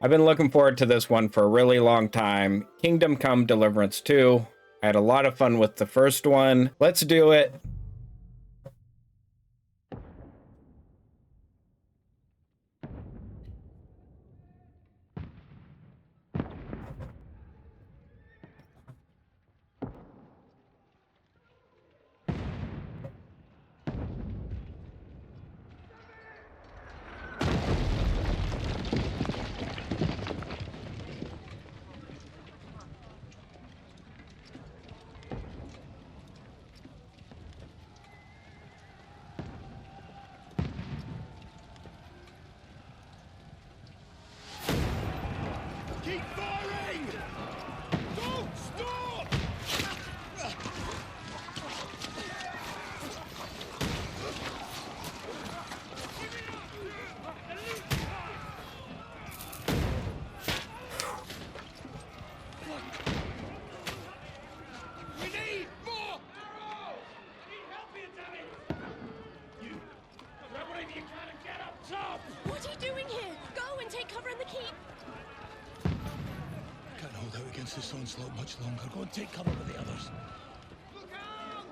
I've been looking forward to this one for a really long time. Kingdom Come Deliverance 2. I had a lot of fun with the first one. Let's do it. Keep firing! Don't stop! We need more arrows! I need help here, damn it! You grab whatever you can and get up top! What are you doing here? Go and take cover in the keep. Can't hold out against this onslaught much longer. Go and take cover with the others. Look out!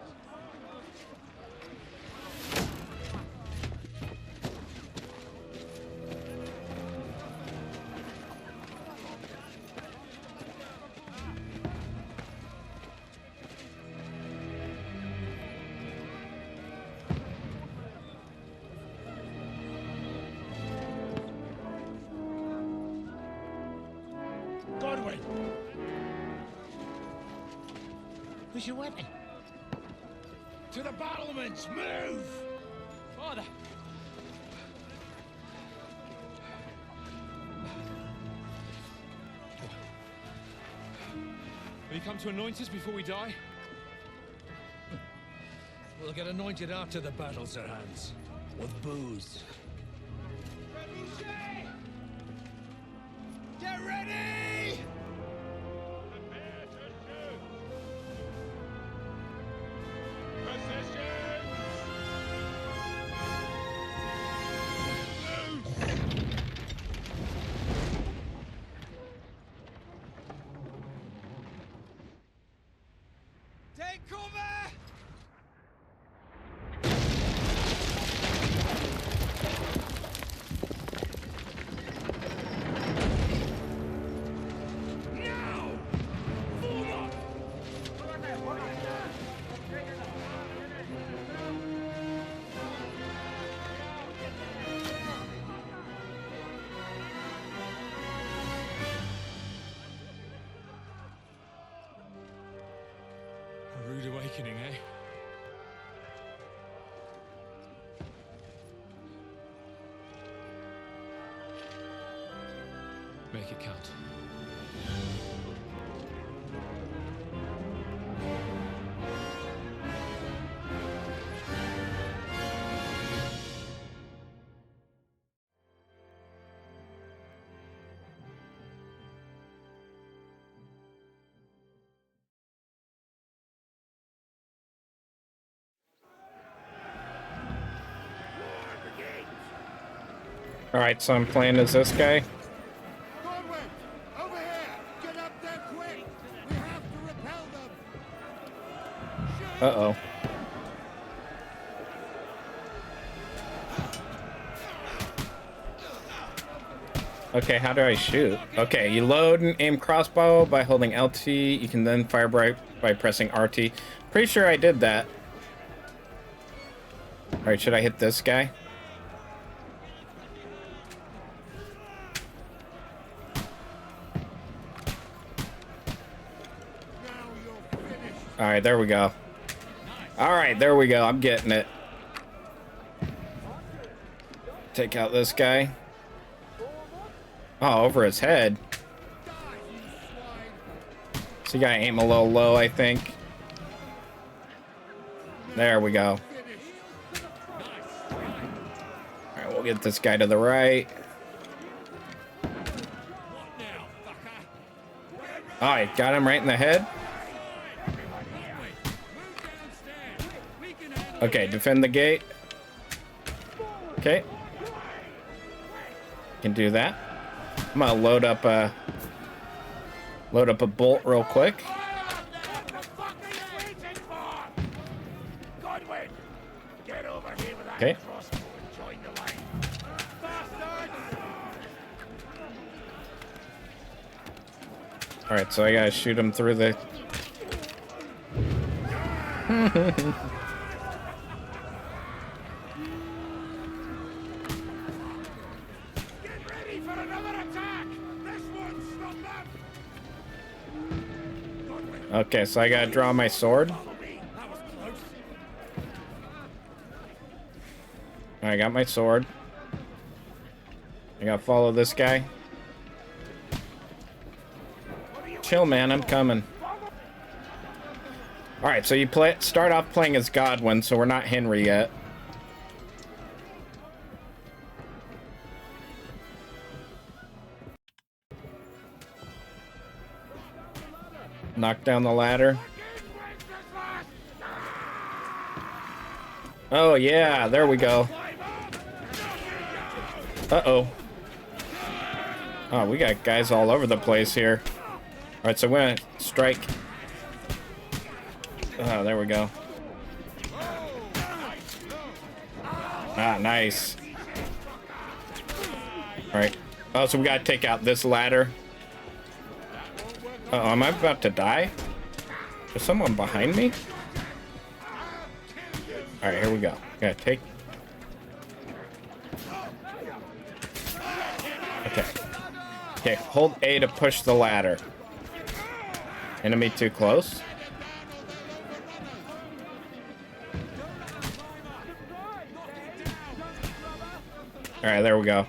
Godwin! Where's your weapon? To the battlements! Move! Father! Will you come to anoint us before we die? We'll get anointed after the battles are hands. With booze. Trebuchet! Get ready! Prepare to shoot! Position! Loose! Take cover! Now! Form up! A rude awakening, eh? Make it count. Alright, so I'm playing as this guy. Godwin! Over here! Get up there quick! We have to repel them! Shoot! Uh-oh. Okay, how do I shoot? Okay, you load and aim crossbow by holding LT. You can then fire by pressing RT. Pretty sure I did that. Alright, should I hit this guy? Now you're finished! Alright, there we go. Alright, there we go. I'm getting it. Take out this guy. Oh, over his head. Die, you swine! So you gotta aim a little low, I think. There we go. Finished! Alright, we'll get this guy to the right. Alright, got him right in the head. Okay, defend the gate. Okay. Can do that. I'm gonna load up a bolt real quick. What the fuck are you waiting for? Godwin, get over here with that Okay. crossbow and join the line. Bastards! All right, so I gotta shoot him through the. Get ready for another attack! This one's not bad! Godwin, Okay, so I gotta draw my sword. follow me. That was close. I got my sword. I gotta follow this guy. Chill, man, I'm coming. All right, so you start off playing as Godwin, so we're not Henry yet. Knock down the ladder. Oh yeah, there we go. Uh-oh. Oh, we got guys all over the place here. All right, so we're gonna strike. Oh, there we go. Ah, nice. All right. Oh, so we gotta take out this ladder. Uh-oh, am I about to die? Is someone behind me? All right, here we go. Gotta take. Okay. Okay, hold A to push the ladder. Enemy too close. All right, there we go.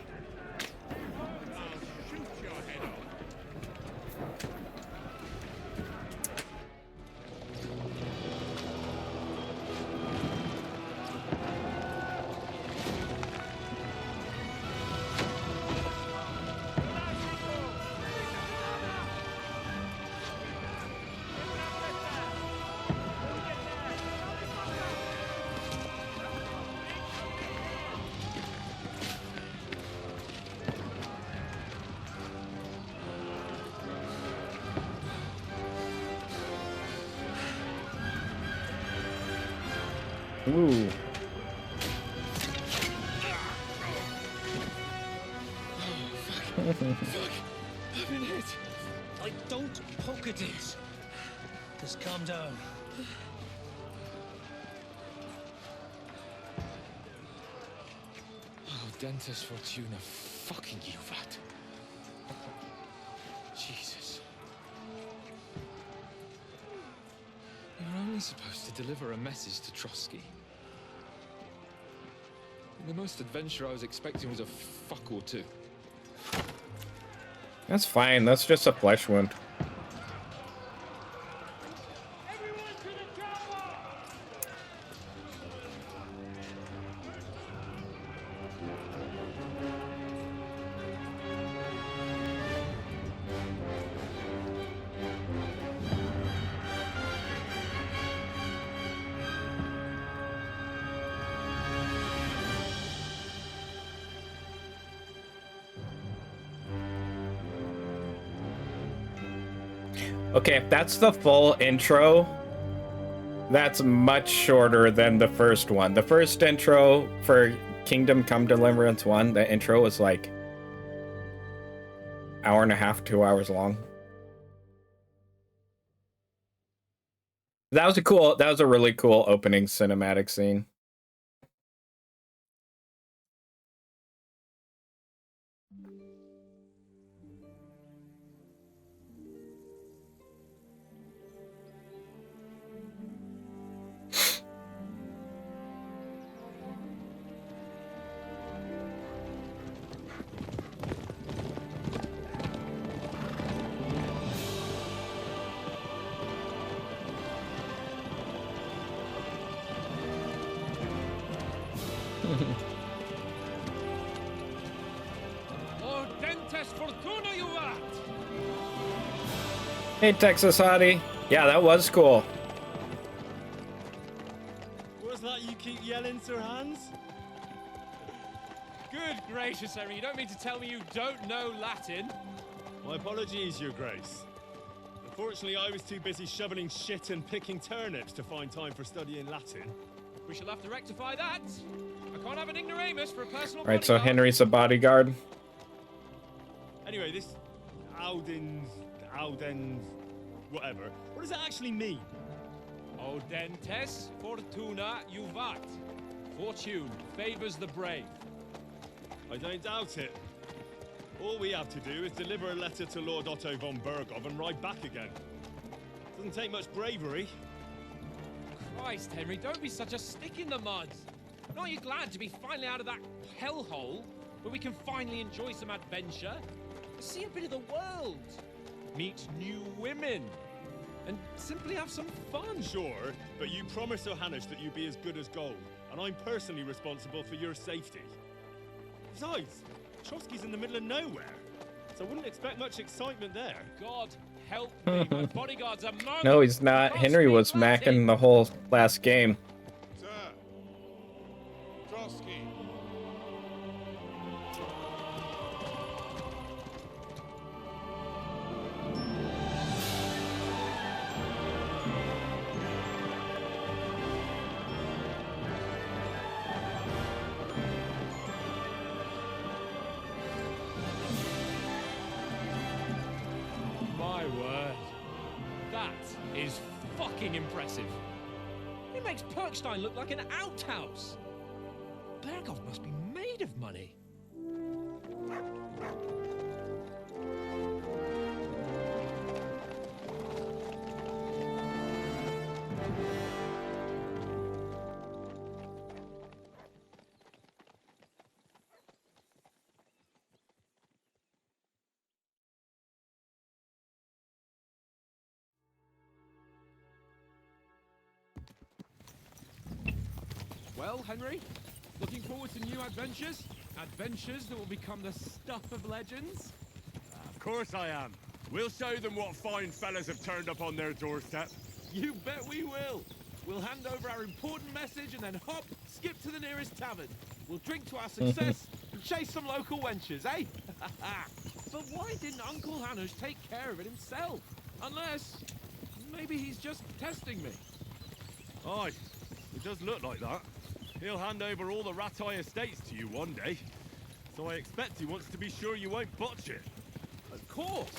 Ooh. I've been hit. Like, don't poke at it. Just calm down. Oh, Dentist Fortuna, fucking you, vat. Jesus. We were only supposed to deliver a message to Trotsky. The most adventure I was expecting was a fuck or two. That's fine. That's just a flesh wound. Everyone to the chopper! Okay, if that's the full intro, that's much shorter than the first one. The first intro for Kingdom Come Deliverance 1, the intro was like hour and a half, 2 hours long. That was a really cool opening cinematic scene. Lord Dentist Fortuna, you rat! Hey, Texas Hottie. Yeah, that was cool. What's that you keep yelling, Sir Hans? Good. Good gracious, Henry, you don't mean to tell me you don't know Latin? My apologies, Your Grace. Unfortunately, I was too busy shoveling shit and picking turnips to find time for studying Latin. We shall have to rectify that. I can't have an ignoramus for a personal Right, so bodyguard. Henry's a bodyguard. Anyway, this Audens, whatever. What does that actually mean? Audentes fortuna juvat. Fortune favors the brave. I don't doubt it. All we have to do is deliver a letter to Lord Otto von Bergov and ride back again. Doesn't take much bravery. Christ, Henry, don't be such a stick in the mud. Aren't you glad to be finally out of that hellhole where we can finally enjoy some adventure? See a bit of the world, meet new women, and simply have some fun. Sure, but you promised Johannes that you'd be as good as gold, and I'm personally responsible for your safety. Besides, Trotsky's in the middle of nowhere, so I wouldn't expect much excitement there. God help me, my bodyguard's a monk. No, he's not. Henry was macking the whole last game. Sir, Trotsky. My word. That is fucking impressive. It makes Perkstein look like an outhouse. Bergov must be made of money. Well, Henry, looking forward to new adventures? Adventures that will become the stuff of legends? Of course I am. We'll show them what fine fellas have turned up on their doorstep. You bet we will. We'll hand over our important message and then hop, skip to the nearest tavern. We'll drink to our success and chase some local wenches, eh? But why didn't Uncle Hanush take care of it himself? Unless, maybe he's just testing me. Aye, it does look like that. He'll hand over all the Ratai estates to you one day. So I expect he wants to be sure you won't botch it. Of course.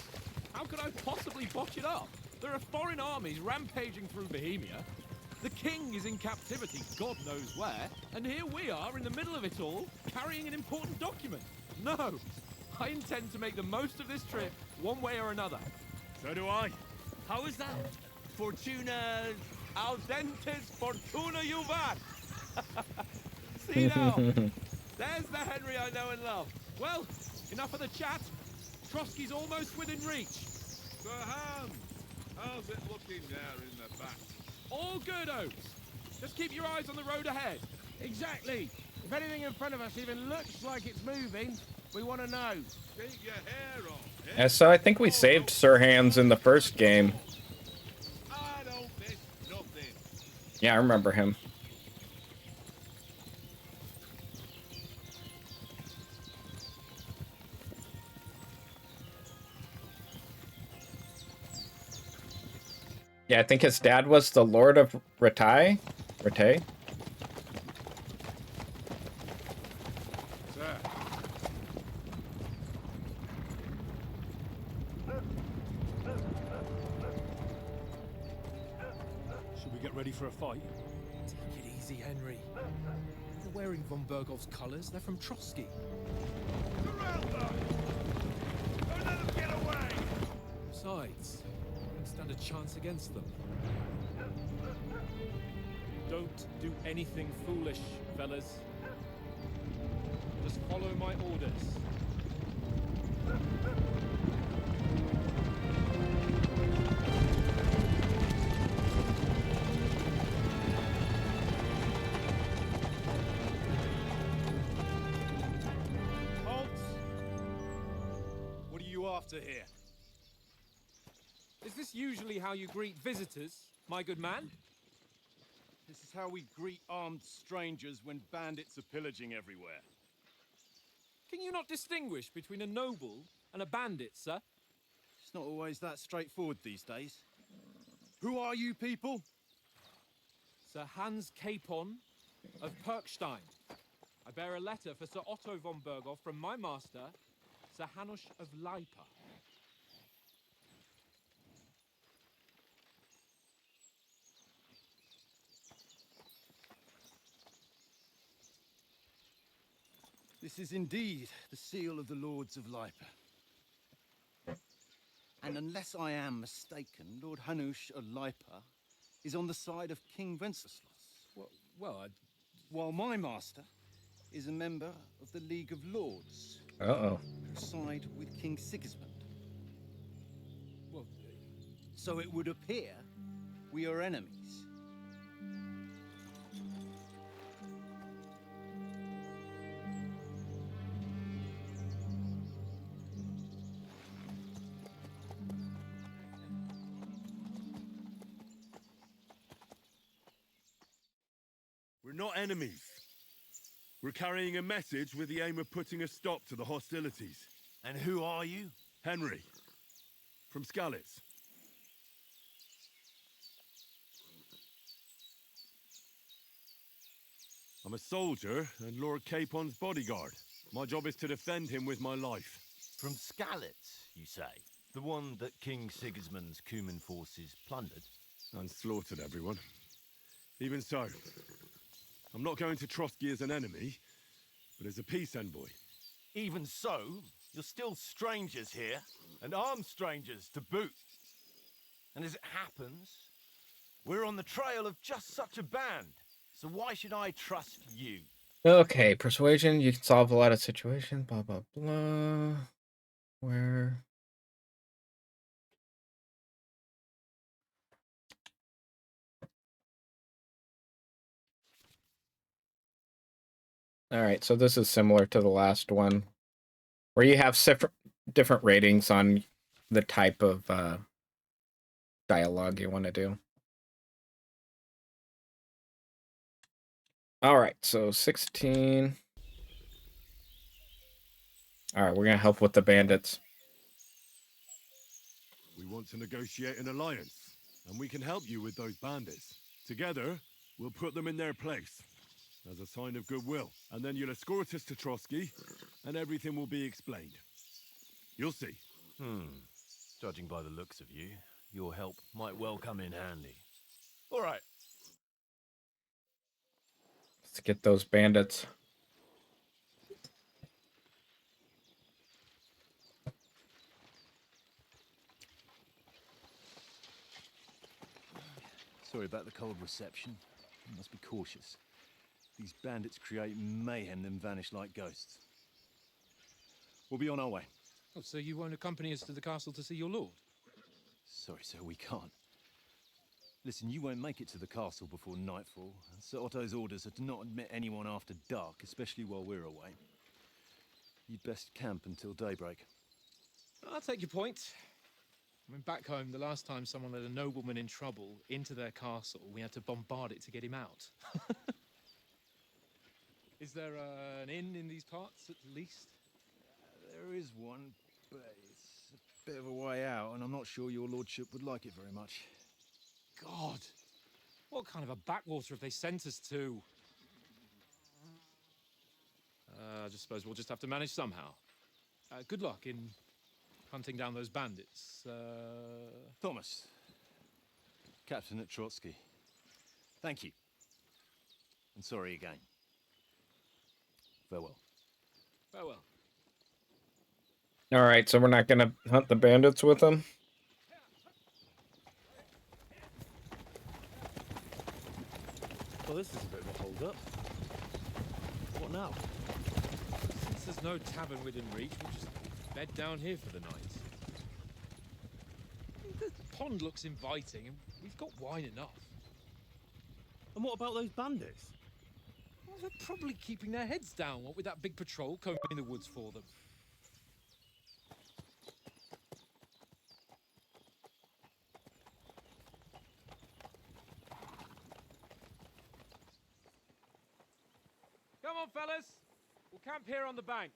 How could I possibly botch it up? There are foreign armies rampaging through Bohemia. The king is in captivity, God knows where. And here we are in the middle of it all, carrying an important document. No, I intend to make the most of this trip one way or another. So do I. How is that? Fortuna... Audentes fortuna juvat. See now, there's the Henry I know and love. Well, enough of the chat. Trotsky's almost within reach. Sir Hans, how's it looking there in the back? All good, Oates. Just keep your eyes on the road ahead. Exactly. If anything in front of us even looks like it's moving, we want to know. Keep your hair on. Eh? Yeah, so I think we saved Sir Hans in the first game. I don't miss nothing. Yeah, I remember him. Yeah, I think his dad was the Lord of Ratai. Ratai? Sir. Should we get ready for a fight? Take it easy, Henry. They're wearing von Bergov's colors. They're from Trotsky. Corral them! Don't let them get away! Besides, we don't stand a chance against them. Don't do anything foolish, fellas. Just follow my orders. Halt! What are you after here? Is this usually how you greet visitors, my good man? This is how we greet armed strangers when bandits are pillaging everywhere. Can you not distinguish between a noble and a bandit, sir? It's not always that straightforward these days. Who are you people? Sir Hans Capon of Perkstein. I bear a letter for Sir Otto von Berghoff from my master, Sir Hanush of Leipa. This is indeed the seal of the Lords of Leipa. And unless I am mistaken, Lord Hanush of Leipa is on the side of King Wenceslas. While my master is a member of the League of Lords, Uh-oh. who side with King Sigismund. Well, So it would appear we are enemies. We're not enemies. We're carrying a message with the aim of putting a stop to the hostilities. And who are you? Henry, from Skalitz. I'm a soldier and Lord Capon's bodyguard. My job is to defend him with my life. From Skalitz, you say? The one that King Sigismund's Cuman forces plundered? And slaughtered everyone. Even so, I'm not going to Trotsky as an enemy, but as a peace envoy. Even so, you're still strangers here, and armed strangers to boot. And as it happens, we're on the trail of just such a band. So why should I trust you? Okay, persuasion. You can solve a lot of situations. Blah, blah, blah. Where? All right, so this is similar to the last one, where you have different ratings on the type of dialogue you want to do. All right, so 16. All right, we're going to help with the bandits. We want to negotiate an alliance, and we can help you with those bandits. Together, we'll put them in their place, as a sign of goodwill. And then you'll escort us to Trotsky, and everything will be explained. You'll see. Judging by the looks of you, your help might well come in handy. All right. Let's get those bandits. Sorry about the cold reception. You must be cautious. These bandits create mayhem, then vanish like ghosts. We'll be on our way. Oh, so you won't accompany us to the castle to see your lord? Sorry, sir, we can't. Listen, you won't make it to the castle before nightfall. And Sir Otto's orders are to not admit anyone after dark, especially while we're away. You'd best camp until daybreak. I'll take your point. I mean, back home, the last time someone led a nobleman in trouble into their castle, we had to bombard it to get him out. Is there an inn in these parts, at least? There is one, but it's a bit of a way out, and I'm not sure your lordship would like it very much. God! What kind of a backwater have they sent us to? I just suppose we'll just have to manage somehow. Good luck in hunting down those bandits. Thomas, Captain at Trotsky. Thank you. And sorry again. Farewell. Farewell. All right, so we're not going to hunt the bandits with them? Well, this is a bit of a hold-up. What now? Since there's no tavern within reach, we'll just bed down here for the night. The pond looks inviting, and we've got wine enough. And what about those bandits? Well, they're probably keeping their heads down, what with that big patrol combing in the woods for them. Come on, fellas. We'll camp here on the bank.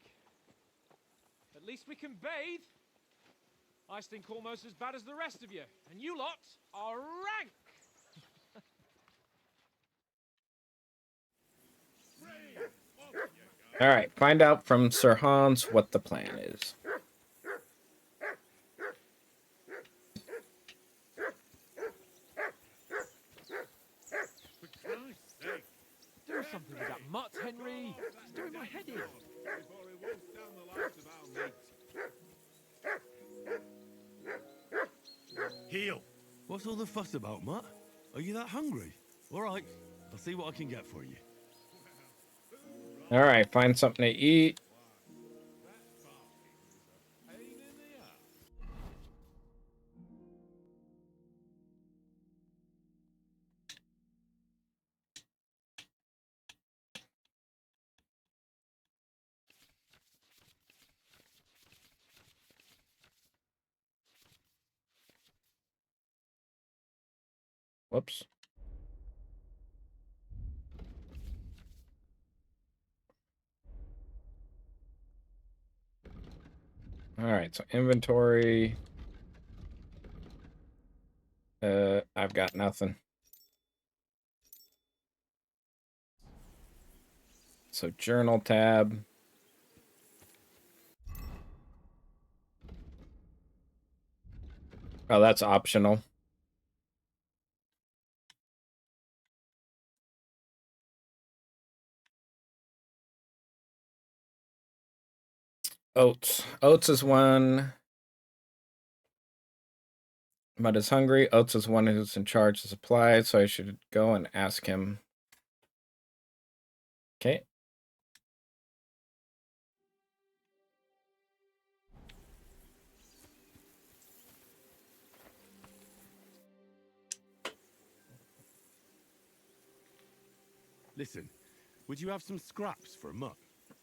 At least we can bathe. I stink almost as bad as the rest of you, and you lot are rank. All right, find out from Sir Hans what the plan is. For Christ's sake. Do something with that mutt, Henry. It's doing my head in. Before he wolfs down the lives of our mates. Heel! What's all the fuss about, Mutt? Are you that hungry? All right, I'll see what I can get for you. All right, find something to eat. Whoops. All right, so inventory. I've got nothing. So journal tab. Oh, that's optional. Oats. Oats is one. Mud is hungry. Oats is one who's in charge of supplies, so I should go and ask him. Okay. Listen, would you have some scraps for a Mutt?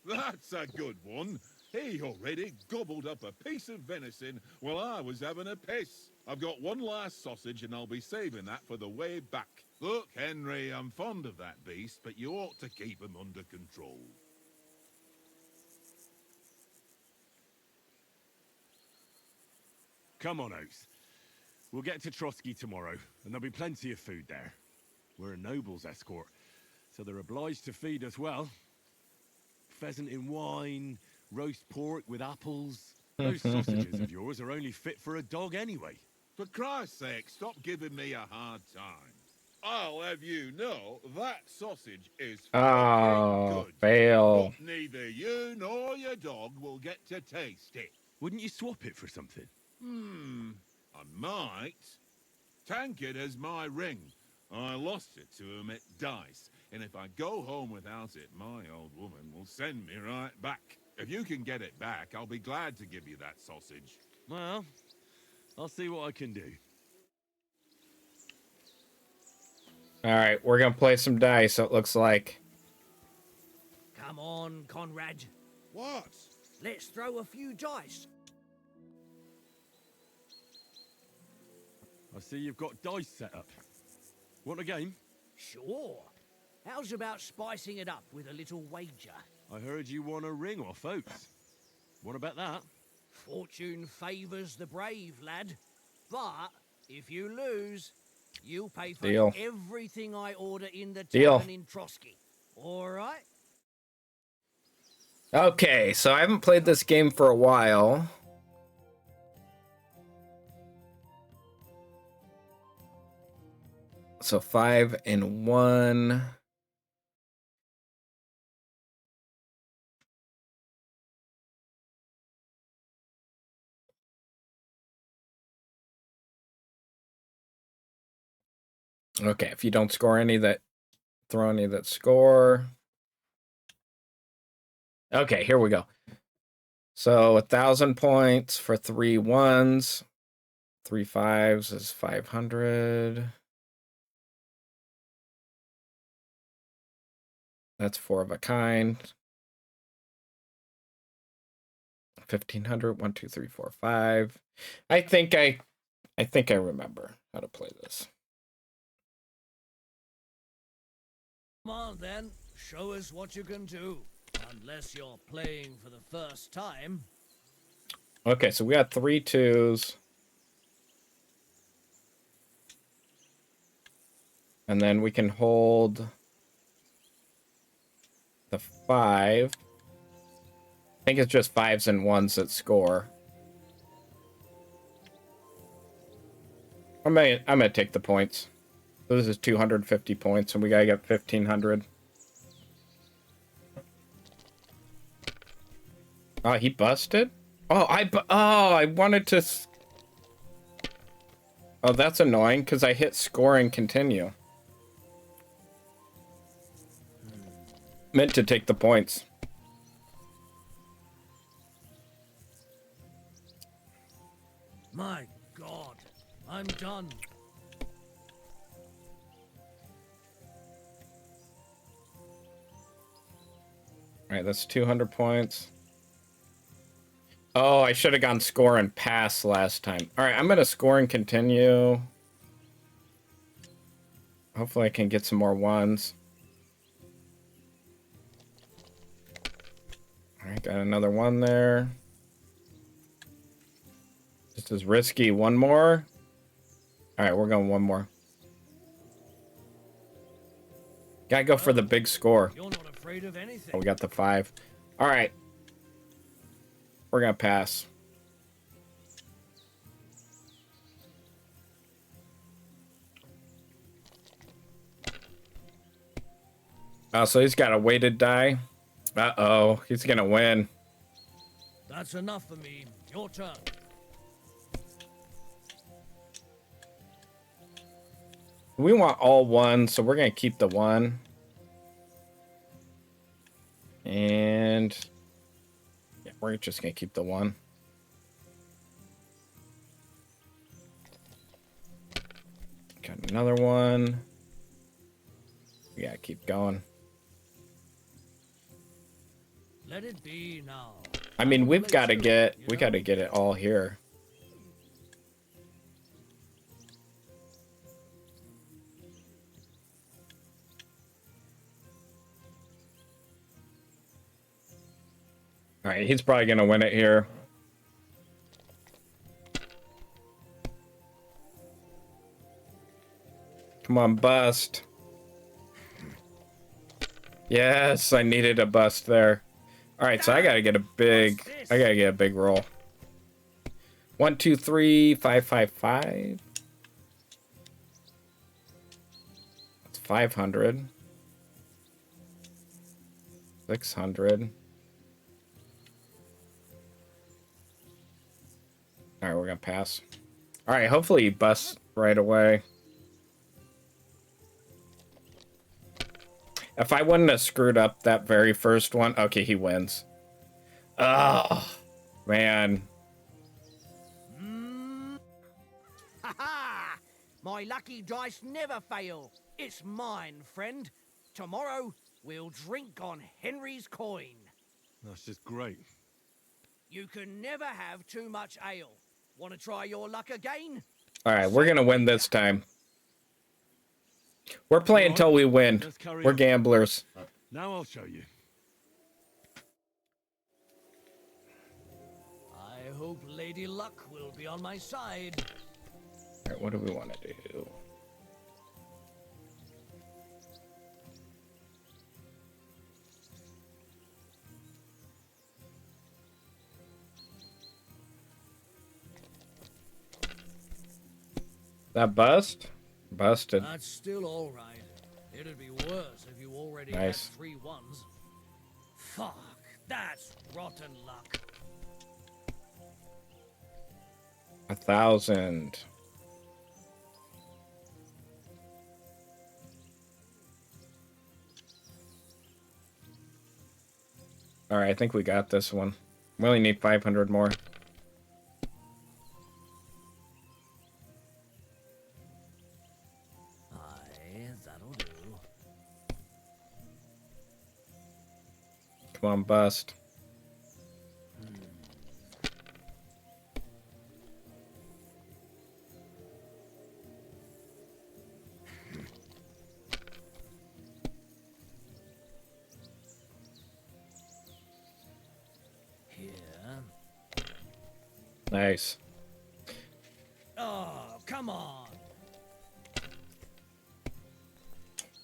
That's a good one. He already gobbled up a piece of venison while I was having a piss. I've got one last sausage and I'll be saving that for the way back. Look, Henry, I'm fond of that beast, but you ought to keep him under control. Come on, Oates. We'll get to Trotsky tomorrow, and there'll be plenty of food there. We're a noble's escort, so they're obliged to feed us well. Pheasant in wine, roast pork with apples. Those sausages of yours are only fit for a dog anyway. For Christ's sake, stop giving me a hard time. I'll have you know that sausage is fucking good. Fail. But neither you nor your dog will get to taste it. Wouldn't you swap it for something? I might. Tankard has my ring. I lost it to him at dice, and if I go home without it, my old woman will send me right back. If you can get it back, I'll be glad to give you that sausage. Well, I'll see what I can do. All right, we're gonna play some dice. It looks like. Come on, Conrad. What? Let's throw a few dice. I see you've got dice set up. Want a game? Sure. How's about spicing it up with a little wager? I heard you won a ring off Oates. What about that? Fortune favours the brave, lad. But if you lose, you'll pay for Deal. everything I order in the Deal. tavern in Trotsky. All right? Okay, so I haven't played this game for a while. So 5 and 1. Okay, if you don't score any that, throw any that score. Okay, here we go. So 1,000 points for 3 1s. 3 5s is 500. That's 4 of a kind. 1,500. 1, 2, 3, 4, 5. I think I remember how to play this. Come on, then. Show us what you can do. Unless you're playing for the first time. Okay, so we got 3 2s. And then we can hold the 5. I think it's just 5s and 1s that score. I'm gonna take the points. So this is 250 points, and we gotta get 1,500. Oh, he busted? Oh, I wanted to... Oh, that's annoying, because I hit score and continue. Meant to take the points. My God, I'm done. Alright, that's 200 points. Oh, I should have gone score and pass last time. Alright, I'm gonna score and continue. Hopefully I can get some more 1s. Alright, got another 1 there. This is risky. 1 more. Alright, we're going 1 more. Gotta go for the big score. You're not afraid of anything. Oh, we got the 5. Alright. We're gonna pass. Oh, so he's got a weighted die. Uh-oh, he's gonna win. That's enough for me. Your turn. We want all 1, so we're gonna keep the 1. And yeah, we're just gonna keep the 1. Got another 1. We gotta keep going. Let it be now. I mean, we gotta get it all here. All right, he's probably gonna win it here. Come on, bust. Yes, I needed a bust there. All right, so I gotta get a big roll. 1, 2, 3, 5, 5, 5. That's 500. 600. All right, we're gonna pass. All right, hopefully he busts right away. If I wouldn't have screwed up that very first one, okay, he wins. Oh, man. Ha ha! My lucky dice never fail. It's mine, friend. Tomorrow, we'll drink on Henry's coin. That's just great. You can never have too much ale. Want to try your luck again? All right, we're gonna win this time. We're playing till we win. We're gamblers. Now I'll show you. I hope Lady Luck will be on my side. All right, what do we want to do? That bust? Busted. That's still all right. It'd be worse if you already Nice. had 3 1s. Fuck, that's rotten luck. 1,000. All right, I think we got this one. We only need 500 more. Aye, that'll do. Come on, bust. Here. Nice. Oh, come on.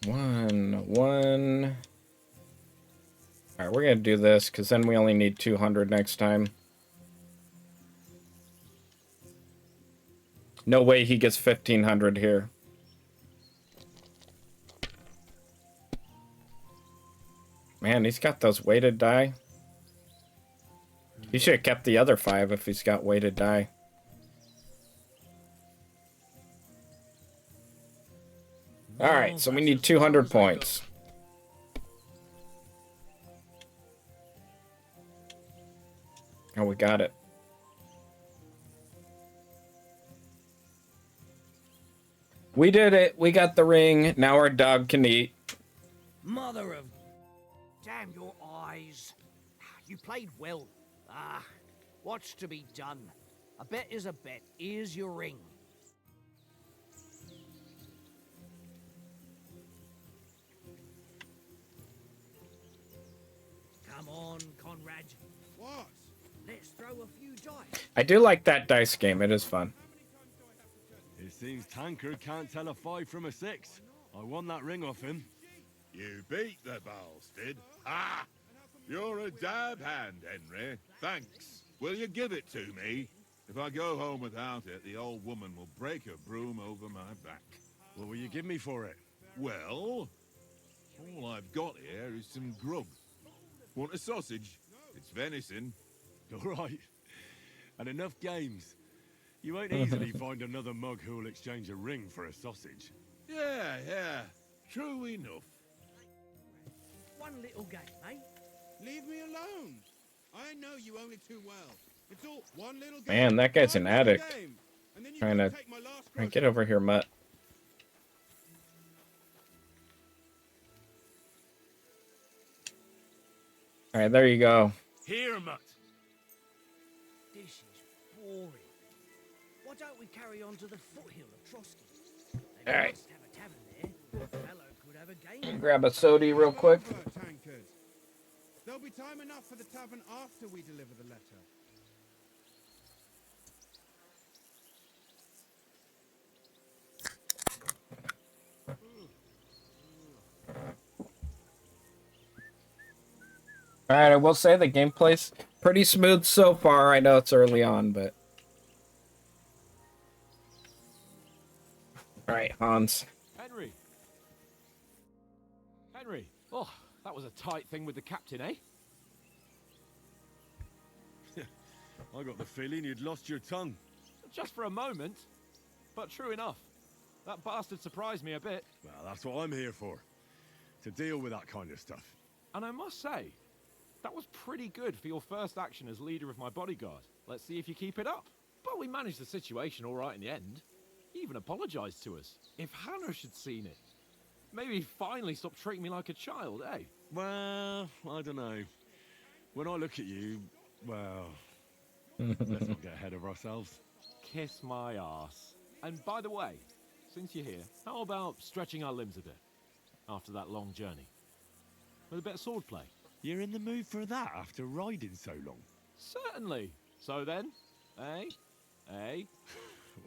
1. All right, we're gonna do this because then we only need 200 next time. No way he gets 1500 here. Man, he's got those weighted die. He should have kept the other 5 if he's got weighted die. All right, so we need 200 points. Oh, we got it. We did it. We got the ring. Now our dog can eat. Mother of... Damn your eyes. You played well. What's to be done? A bet is a bet. Here's your ring. Come on, Conrad. What? Let's throw a few dice. I do like that dice game. It is fun. It seems Tankard can't tell a 5 from a 6. I won that ring off him. You beat the bastard. Ha! You're a dab hand, Henry. Thanks. Will you give it to me? If I go home without it, the old woman will break her broom over my back. What will you give me for it? Well, all I've got here is some grub. Want a sausage? It's venison. All right. And enough games. You won't easily find another mug who'll exchange a ring for a sausage. Yeah. True enough. One little game, eh? Leave me alone. I know you only too well. It's all one little game. Man, that guy's an addict. Trying to get over here, Mutt. All right, there you go. Here, Mutt. This is boring. Why don't we carry on to the foothill of Trotsky? They All right. must have a tavern there. A fellow could have a game. Grab a sody real quick. Tankard. There'll be time enough for the tavern after we deliver the letter. All right, I will say the gameplay's pretty smooth so far. I know it's early on, but... All right, Hans. Henry. Oh, that was a tight thing with the captain, eh? I got the feeling you'd lost your tongue. Just for a moment. But true enough. That bastard surprised me a bit. Well, that's what I'm here for. To deal with that kind of stuff. And I must say, that was pretty good for your first action as leader of my bodyguard. Let's see if you keep it up. But we managed the situation all right in the end. He even apologized to us. If Hanush had seen it, maybe he'd finally stop treating me like a child, eh? Well, I don't know. When I look at you, well, let's not get ahead of ourselves. Kiss my arse. And by the way, since you're here, how about stretching our limbs a bit after that long journey? With a bit of swordplay. You're in the mood for that after riding so long? Certainly. So then, eh?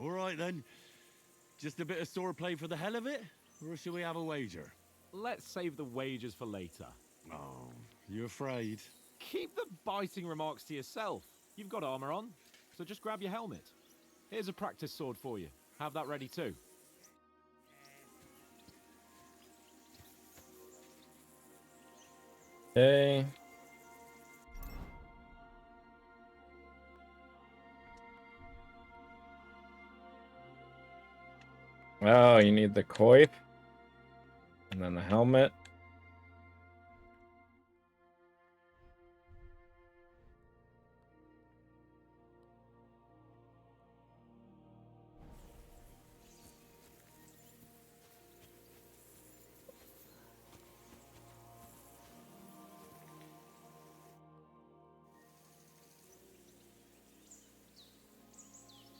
All right then. Just a bit of swordplay for the hell of it? Or shall we have a wager? Let's save the wagers for later. Oh, you afraid? Keep the biting remarks to yourself. You've got armor on, so just grab your helmet. Here's a practice sword for you. Have that ready too. Okay. Oh, you need the coif. And then the helmet.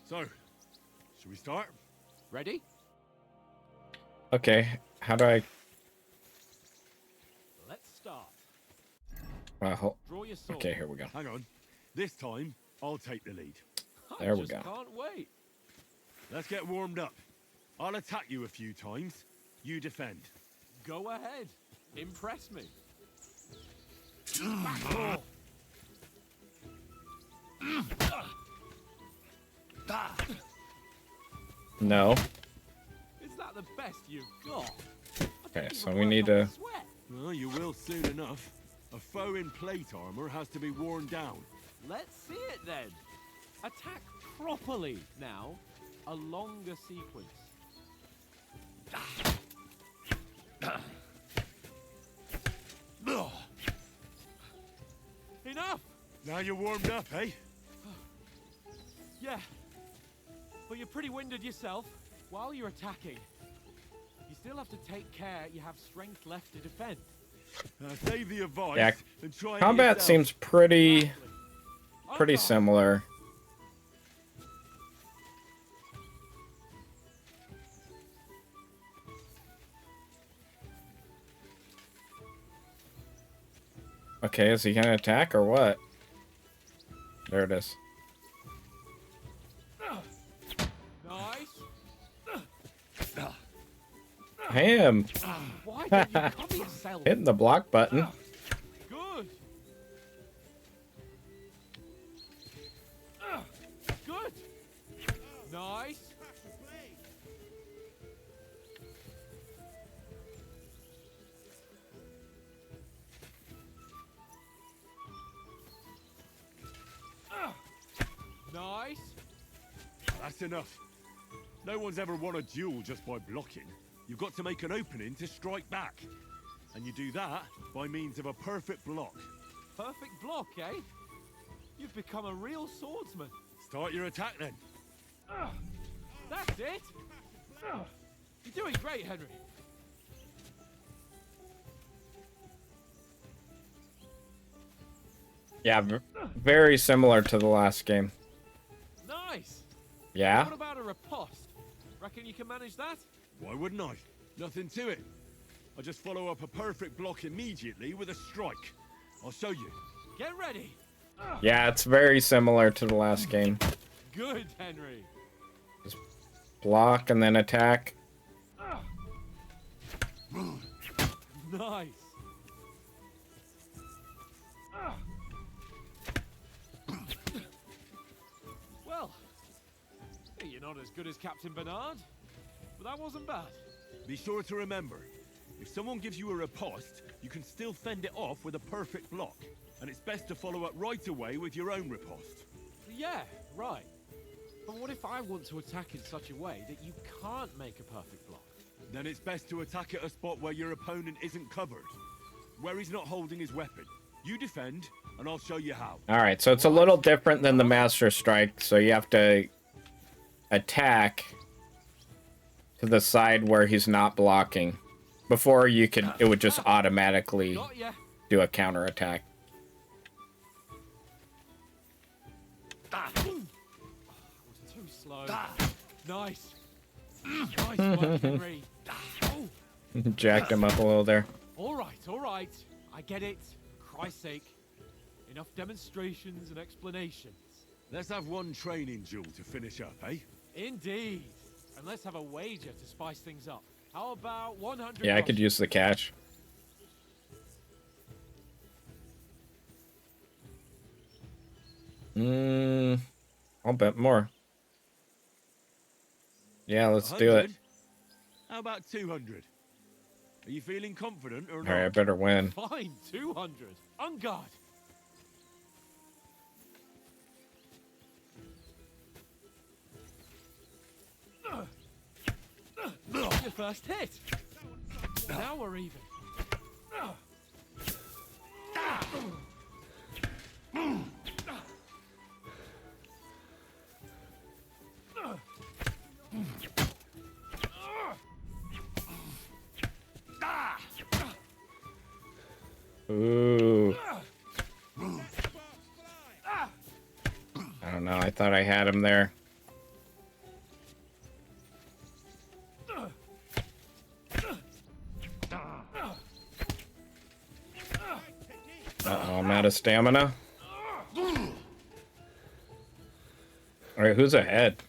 So, should we start? Ready? Okay, how do I... Let's start. Wow. Draw your sword. Okay, here we go. Hang on. This time, I'll take the lead. There we just go. Can't wait. Let's get warmed up. I'll attack you a few times. You defend. Go ahead. Impress me. No. Is that the best you've got? Okay, so we need to... Well, you will soon enough. A foe in plate armor has to be worn down. Let's see it then. Attack properly now. A longer sequence. Enough! Now you're warmed up, eh? Yeah. But you're pretty winded yourself. While you're attacking, you still have to take care you have strength left to defend. Save the advice Yeah, and try it combat yourself. seems pretty similar. Okay, is he gonna attack or what? There it is. Nice. Him! Why don't you cover yourself? Hitting the block button. Good. Good. Nice. Nice. That's enough. No one's ever won a duel just by blocking. You've got to make an opening to strike back. And you do that by means of a perfect block. Perfect block, eh? You've become a real swordsman. Start your attack then. That's it. You're doing great, Henry. Yeah, very similar to the last game. Nice. Yeah? What about a riposte? Reckon you can manage that? Why wouldn't I? Nothing to it. I just follow up a perfect block immediately with a strike. I'll show you. Get ready. Yeah, it's very similar to the last game. Good, Henry. Just block and then attack. Nice. Well, you're not as good as Captain Bernard, but that wasn't bad. Be sure to remember, if someone gives you a riposte, you can still fend it off with a perfect block. And it's best to follow up right away with your own riposte. Yeah, right. But what if I want to attack in such a way that you can't make a perfect block? Then it's best to attack at a spot where your opponent isn't covered. Where he's not holding his weapon. You defend, and I'll show you how. Alright, so it's a little different than the Master Strike, so you have to attack to the side where he's not blocking. Before you could, it would just automatically do a counterattack. Was too slow. Nice. Nice work, Henry. Jacked him up a little there. All right. I get it. Christ's sake. Enough demonstrations and explanations. Let's have one training duel to finish up, eh? Indeed. And let's have a wager to spice things up. How about 100? Yeah, I could use the catch. I'll bet more. Yeah, let's do it. 100? How about 200? Are you feeling confident or not? Alright, I better win. Fine, 200. On guard. Your first hit. Now we're even. Ooh. I don't know. I thought I had him there. Uh-oh, I'm out of stamina. Or right, who's ahead?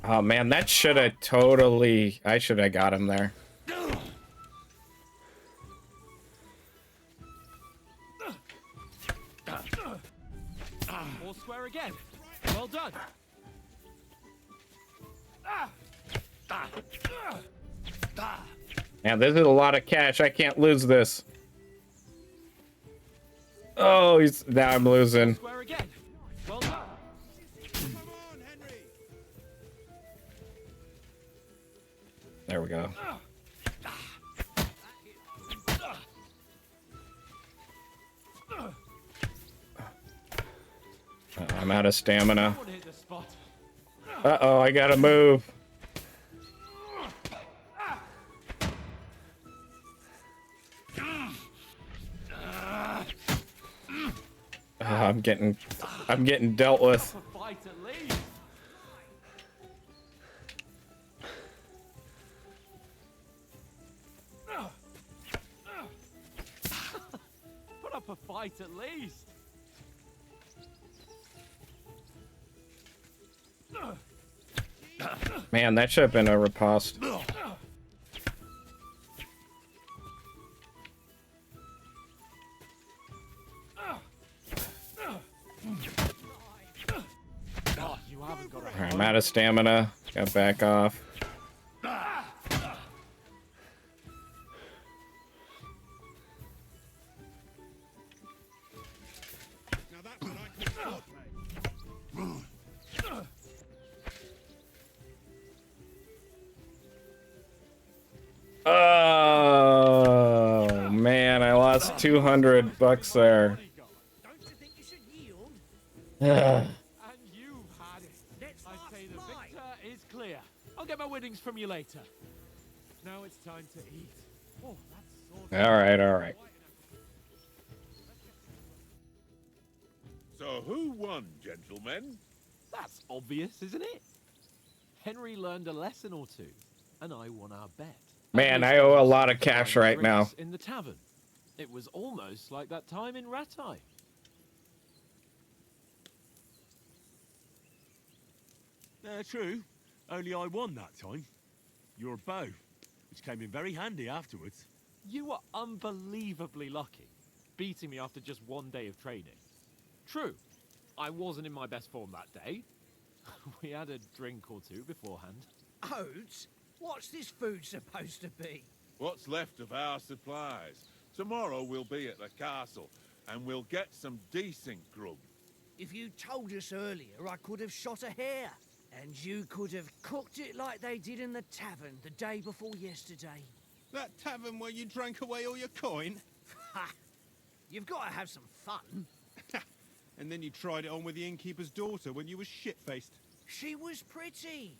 Oh man, that should have totally... I should have got him there. All square again. Well done. Man, this is a lot of cash. I can't lose this. Oh, now I'm losing. Square again. Well done. Come on, Henry. There we go. I'm out of stamina. Someone hit the spot. Uh-oh, I gotta move. I'm getting dealt with. A fight at least. Put up a fight at least. Man, that should have been a riposte. Oh, you haven't got a Alright, I'm out of stamina. Gotta back off. Now that's what I call sword play. Oh man, I lost $200 there. Don't you think you should yield? And you've had it. Let's I say the fly. victor is clear. I'll get my winnings from you later. Now it's time to eat. Oh, that's sort of... All right. So who won, gentlemen? That's obvious, isn't it? Henry learned a lesson or two, and I won our bet. Man, I owe a lot of cash right now. In the tavern. It was almost like that time in Rattay. True. Only I won that time. Your bow, which came in very handy afterwards. You were unbelievably lucky, beating me after just one day of training. True, I wasn't in my best form that day. We had a drink or two beforehand. Oats? What's this food supposed to be? What's left of our supplies? Tomorrow we'll be at the castle, and we'll get some decent grub. If you told us earlier, I could have shot a hare. And you could have cooked it like they did in the tavern the day before yesterday. That tavern where you drank away all your coin? Ha! You've got to have some fun. And then you tried it on with the innkeeper's daughter when you were shit-faced. She was pretty.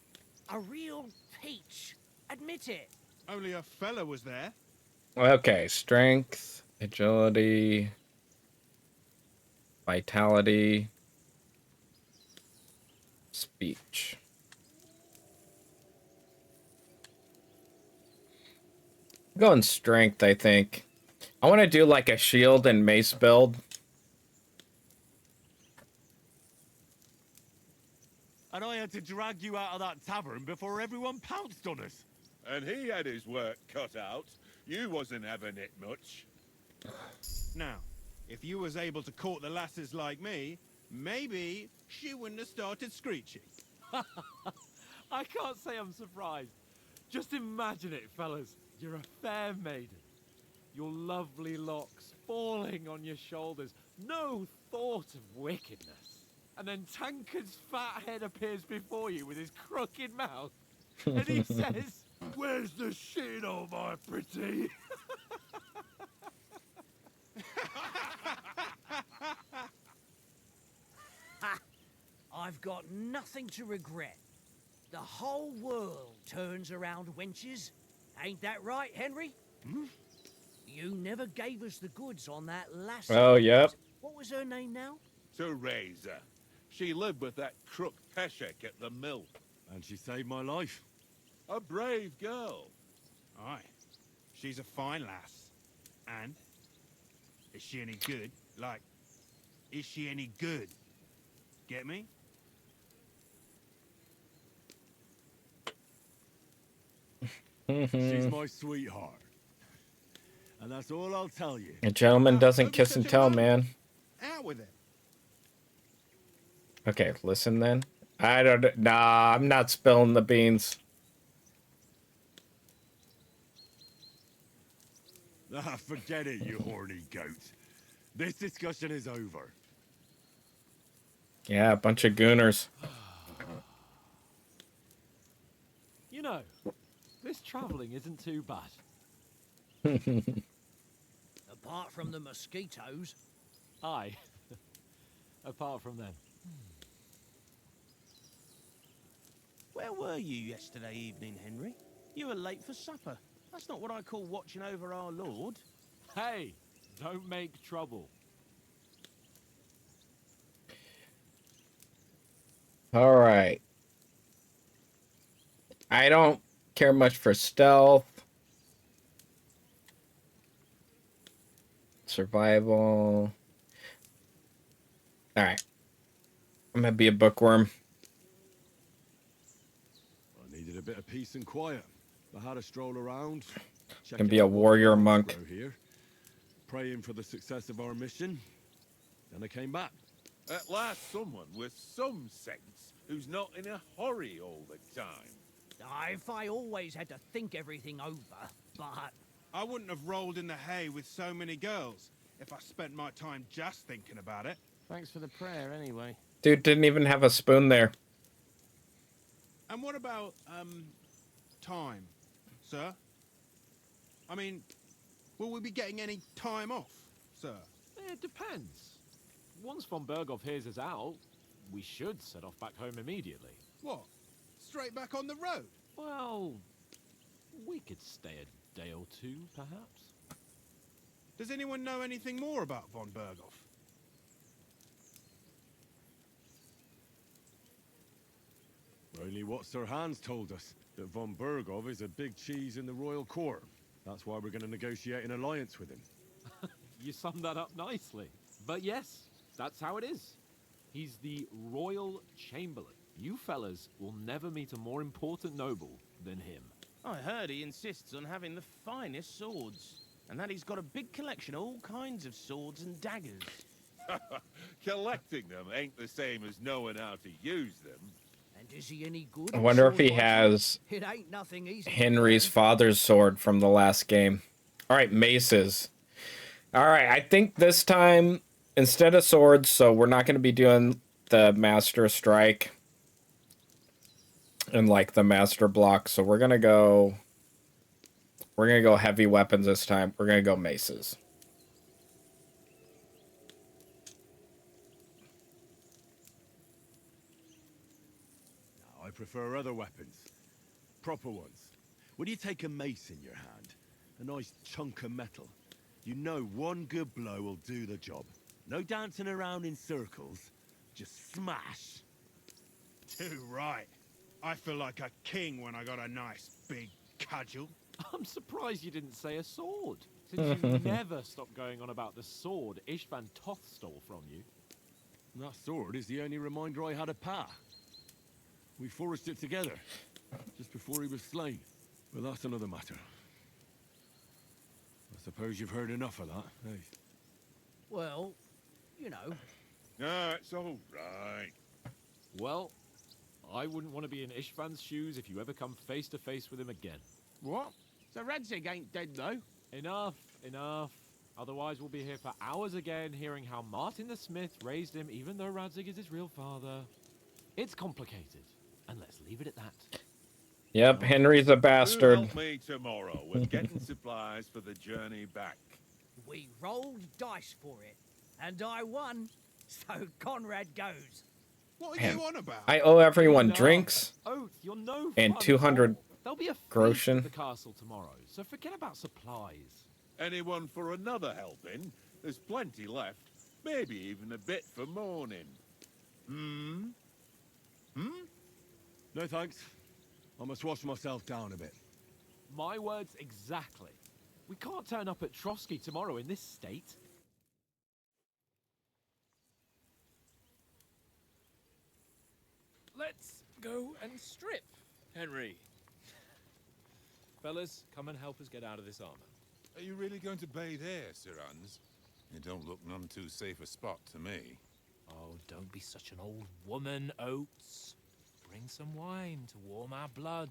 A real peach. Admit it. Only a fella was there. Okay, strength, agility, vitality, speech. I'm going strength, I think. I want to do like a shield and mace build. And I had to drag you out of that tavern before everyone pounced on us. And he had his work cut out. You wasn't having it much. Now, if you was able to court the lasses like me, maybe she wouldn't have started screeching. I can't say I'm surprised. Just imagine it, fellas. You're a fair maiden. Your lovely locks falling on your shoulders. No thought of wickedness. And then Tankard's fat head appears before you with his crooked mouth. And he says, "Where's the shit, oh my pretty?" Ha! I've got nothing to regret. The whole world turns around wenches. Ain't that right, Henry? Hmm? You never gave us the goods on that lassie. Oh, yep. What was her name now? Teresa. She lived with that crook Peshek at the mill. And she saved my life. A brave girl. Aye. She's a fine lass. And? Is she any good? Like, is she any good? Get me? She's my sweetheart. And that's all I'll tell you. A gentleman doesn't Don't be kiss and such a tell, man. man. Out with it. Okay, listen then. I don't. Nah, I'm not spilling the beans. Ah, forget it, you horny goat. This discussion is over. Yeah, a bunch of gooners. You know, this travelling isn't too bad. Apart from the mosquitoes. Aye. Apart from them. Where were you yesterday evening, Henry? You were late for supper. That's not what I call watching over our Lord. Hey, don't make trouble. All right. I don't care much for stealth. Survival. All right. I'm going to be a bookworm. I needed a bit of peace and quiet. I had a stroll around. Can be a warrior monk. Here, praying for the success of our mission. Then I came back. At last someone with some sense who's not in a hurry all the time. If I always had to think everything over, but... I wouldn't have rolled in the hay with so many girls if I spent my time just thinking about it. Thanks for the prayer, anyway. Dude didn't even have a spoon there. And what about, time, sir? I mean, will we be getting any time off, sir? It depends. Once von Berghoff hears us out, we should set off back home immediately. What? Straight back on the road? Well, we could stay a day or two, perhaps. Does anyone know anything more about von Berghoff? Only what Sir Hans told us, that von Berghoff is a big cheese in the royal court. That's why we're going to negotiate an alliance with him. You summed that up nicely. But yes, that's how it is. He's the royal chamberlain. You fellas will never meet a more important noble than him. I heard he insists on having the finest swords. And that he's got a big collection of all kinds of swords and daggers. Collecting them ain't the same as knowing how to use them. And is he any good? I wonder if he has It ain't nothing easy. Henry's father's sword from the last game. All right, maces. All right, I think this time, instead of swords, so we're not going to be doing the Master Strike and like the Master Block, so we're going to go heavy weapons this time. We're going to go maces. I prefer other weapons. Proper ones. When you take a mace in your hand, a nice chunk of metal, you know one good blow will do the job. No dancing around in circles, just smash. Too right. I feel like a king when I got a nice big cudgel. I'm surprised you didn't say a sword, since you never stop going on about the sword Ishvan Toth stole from you. That sword is the only reminder I had of Pa. We forged it together, just before he was slain. But that's another matter. I suppose you've heard enough of that, eh? Well, you know. No, it's all right. Well, I wouldn't want to be in Ishvan's shoes if you ever come face to face with him again. What? So Radzig ain't dead, though? Enough, enough. Otherwise we'll be here for hours again hearing how Martin the Smith raised him even though Radzig is his real father. It's complicated, and let's leave it at that. Yep, Henry's a bastard. Help me tomorrow with getting supplies for the journey back. We rolled dice for it, and I won, so Conrad goes. What are you on about? I owe everyone drinks Oath, you're no and fun 200 at all. There'll be a feast groschen. at the castle tomorrow, so forget about supplies. Anyone for another helping? There's plenty left. Maybe even a bit for morning. No thanks. I must wash myself down a bit. My words exactly. We can't turn up at Trotsky tomorrow in this state. Let's go and strip, Henry. Fellas, come and help us get out of this armor. Are you really going to bathe here, Sir Hans? It don't look none too safe a spot to me. Oh, don't be such an old woman, Oates. Bring some wine to warm our blood.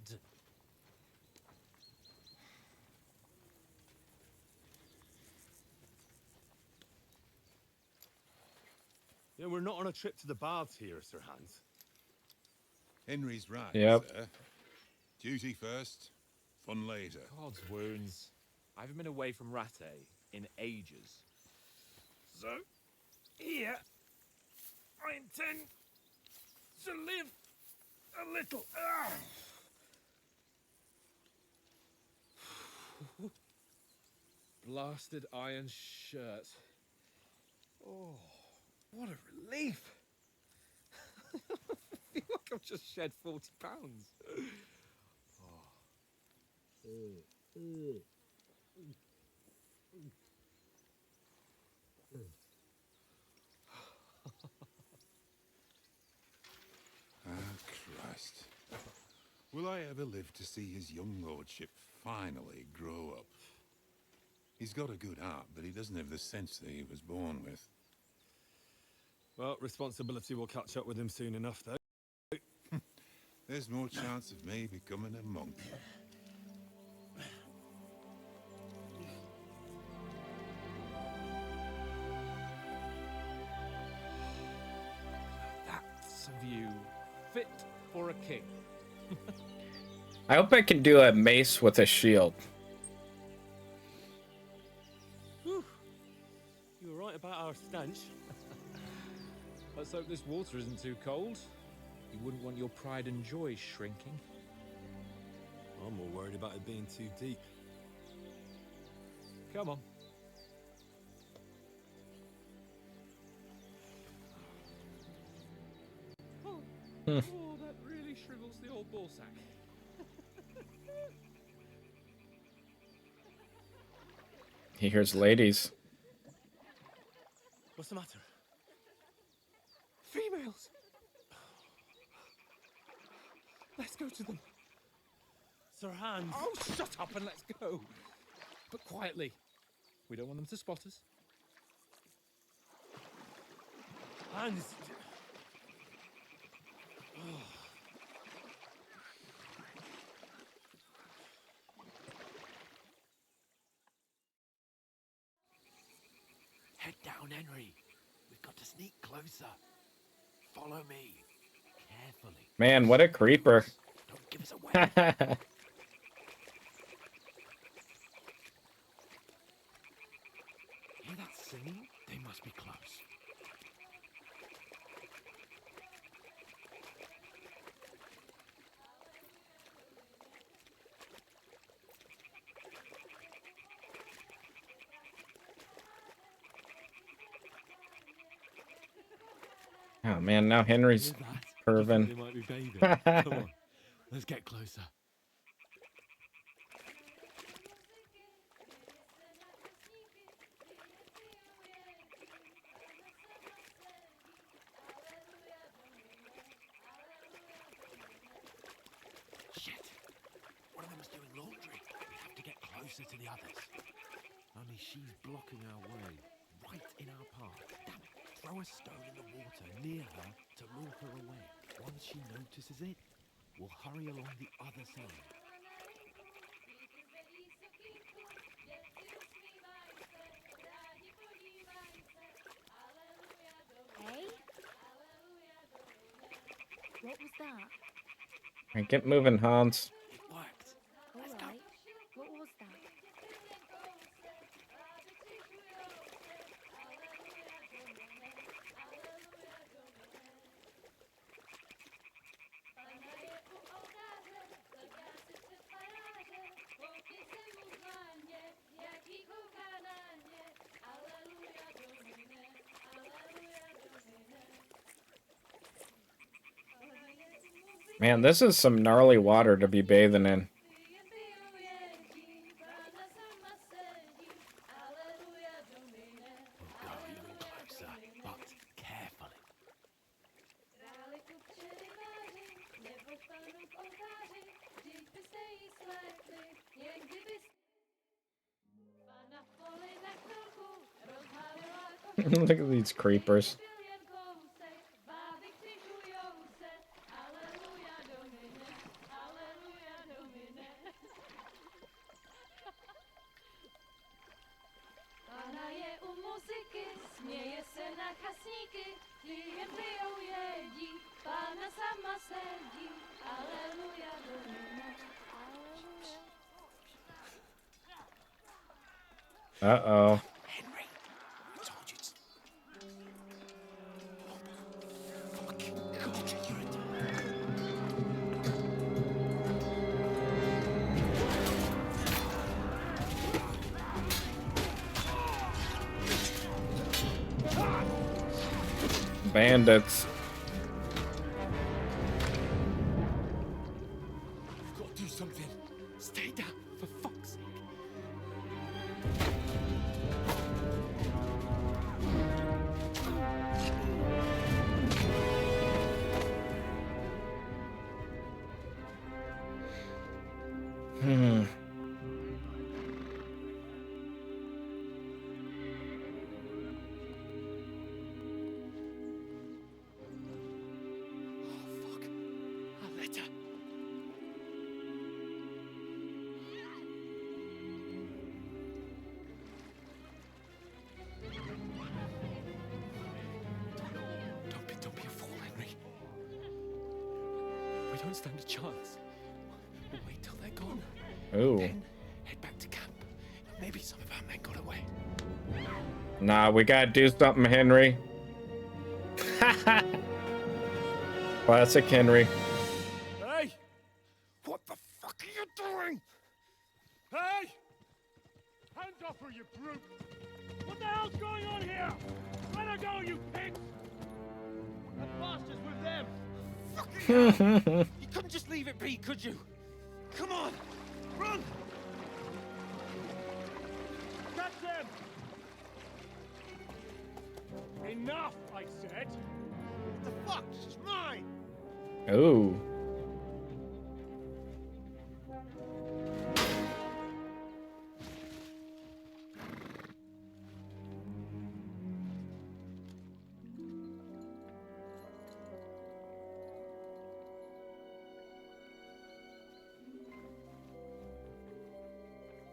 Yeah, we're not on a trip to the baths here, Sir Hans. Henry's right, Yep. sir. Duty first, fun later. God's wounds. I haven't been away from Rattay in ages. So, here, I intend to live a little. Blasted iron shirt. Oh, what a relief. I feel like I've just shed 40 pounds. Ah, Christ. Will I ever live to see his young lordship finally grow up? He's got a good heart, but he doesn't have the sense that he was born with. Well, responsibility will catch up with him soon enough, though. There's more chance of me becoming a monk. That's a view fit for a king. I hope I can do a mace with a shield. Whew. You were right about our stench. Let's hope this water isn't too cold. You wouldn't want your pride and joy shrinking. I'm more worried about it being too deep. Come on. Oh, that really shrivels the old ball sack. He hears ladies. What's the matter? Females! Let's go to them. Sir Hans. Oh, shut up and let's go. But quietly. We don't want them to spot us. Hans. Head down, Henry. We've got to sneak closer. Follow me. Carefully. Man, what a creeper. Don't give us away. Hear that singing? They must be close. Oh man, now Henry's They curving. might be bathing. Come on, let's get closer. Shit! One of them is doing laundry. We have to get closer to the others. Only she's blocking our way, right in our path. Damn it! Throw a stone in the water near her to lure her away. Once she notices it, we'll hurry along the other side. Hey? What was that? Alright, get moving, Hans. It worked. All right. What was that? Man, this is some gnarly water to be bathing in. Go even closer, but carefully. Look at these creepers. Uh-oh. Henry, I told you to... Bandits. You've got to do something. Stay down, for fuck's sake. Hmm. A letter. Don't be a fool, Henry. We don't stand a chance. We'll wait till they're gone. Ooh. Then head back to camp. Maybe some of our men got away. Nah, we gotta do something, Henry. Classic Henry. Hey! What the fuck are you doing? Hey! Hands off her, you brute! What the hell's going on here? Let her go, you pigs! That bastard's with them! Fucking hell! You couldn't just leave it be, could you? Come on! Run! Catch them! Enough, I said! What the fuck? She's mine! Ooh.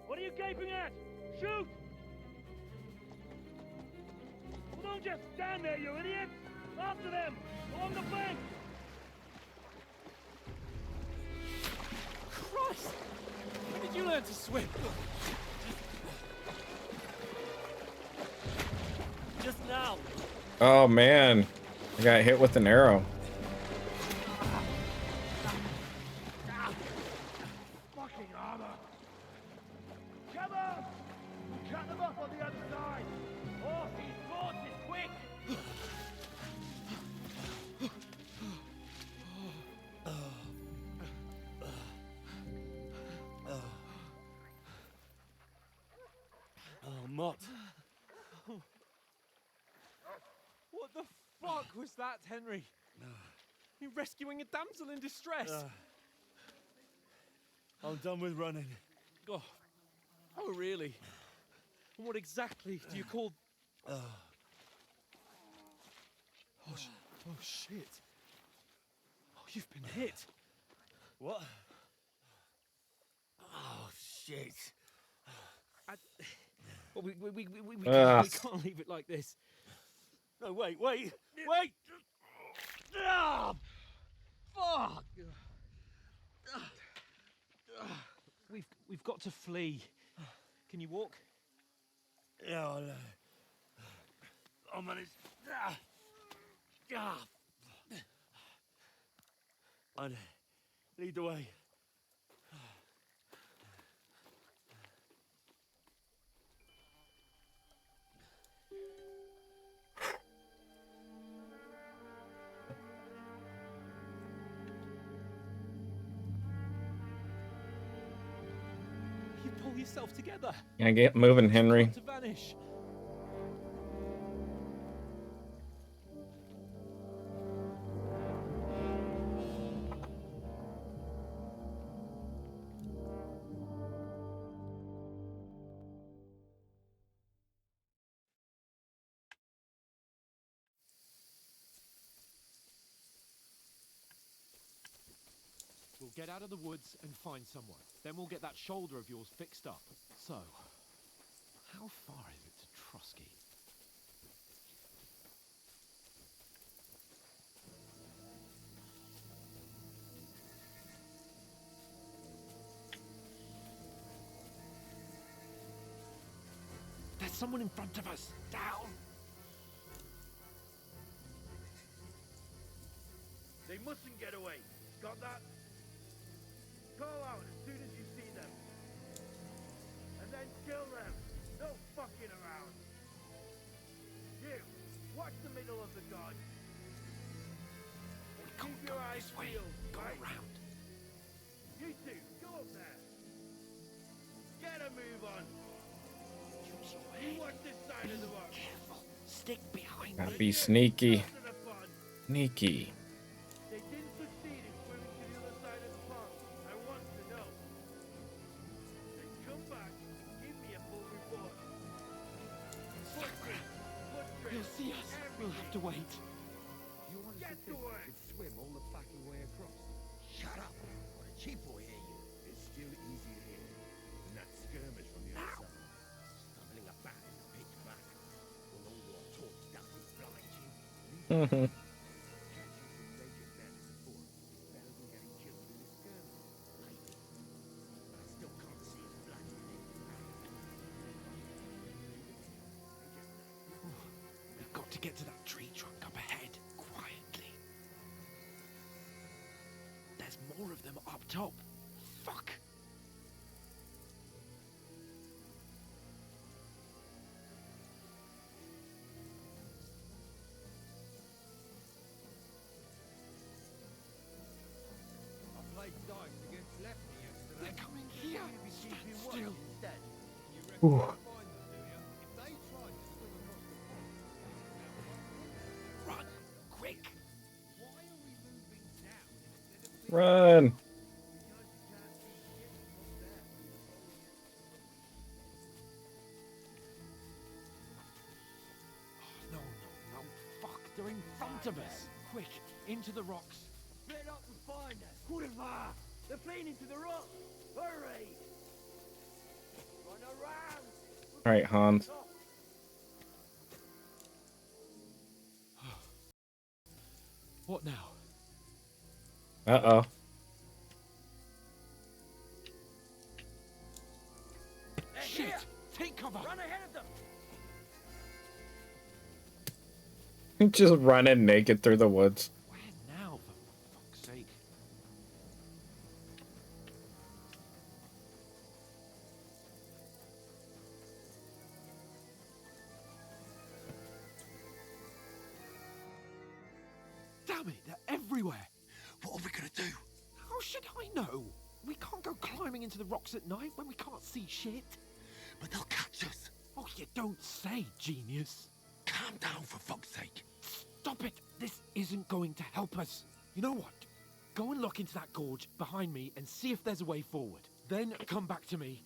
What are you gaping at? Shoot! Well, don't just stand there, you idiot! After them! Along the bank! Christ! When did you learn to swim? Just now! Oh, man. I got hit with an arrow. Fucking armor! Come on! Cut them off on the other side! Oh, he's bought it, quick! Oh, Mott. What the fuck was that, Henry? You rescuing a damsel in distress? I'm done with running. Oh, really? And what exactly do you call... Oh, shit. Oh, you've been hit. What? Oh, shit. Well, we Ah. can't leave it like this. No, wait! Ah, fuck! We've got to flee. Can you walk? Yeah, I'll manage. I'd lead the way. pull yourself together. Yeah, get moving, Henry. To vanish. We'll get out of the woods and find someone. Then we'll get that shoulder of yours fixed up. So, how far is it to Trusky? There's someone in front of us! Down! They mustn't get away. Got that? Go out as soon as you see them. And then kill them. No fucking around. You, watch the middle of the gun. And keep your eyes peeled. Go right? around. You two, go up there. Get a move on. You watch this side of the rock. Careful. Stick behind Gotta me. be sneaky. After the fun. Sneaky. They didn't succeed in swimming to the other side of the pond. I want to know. Then come back and give me a full report. Footprints, foot trails, He'll see us. We'll have to wait. You want Get to work. swim all the fucking way across? Shut up! What a cheap boy hear you. It's still easy to hear. And that skirmish from the other side. Stumbling about in the pitch black. Will all your talk doesn't blind you? Mhm. We've got to get to that tree trunk up ahead, quietly. There's more of them up top. Fuck! I played dice against Lefty yesterday. They're coming here! Stand still! Ooh. Run! Quick! Run. No, fuck! They're in front of us! Quick! Into the rocks! Split up and find us. Kurva! They're playing into the rock. Hurry! Run around! All right, Hans. What now? Uh-oh. They're Shit! here. Take cover! Run ahead of them. Just running naked through the woods. Where now, for fuck's sake? Damn it, they're everywhere! What are we gonna do? How should I know? We can't go climbing into the rocks at night when we can't see shit. But they'll catch us. Oh, you don't say, genius. Calm down, for fuck's sake. Stop it! This isn't going to help us. You know what? Go and look into that gorge behind me and see if there's a way forward. Then come back to me.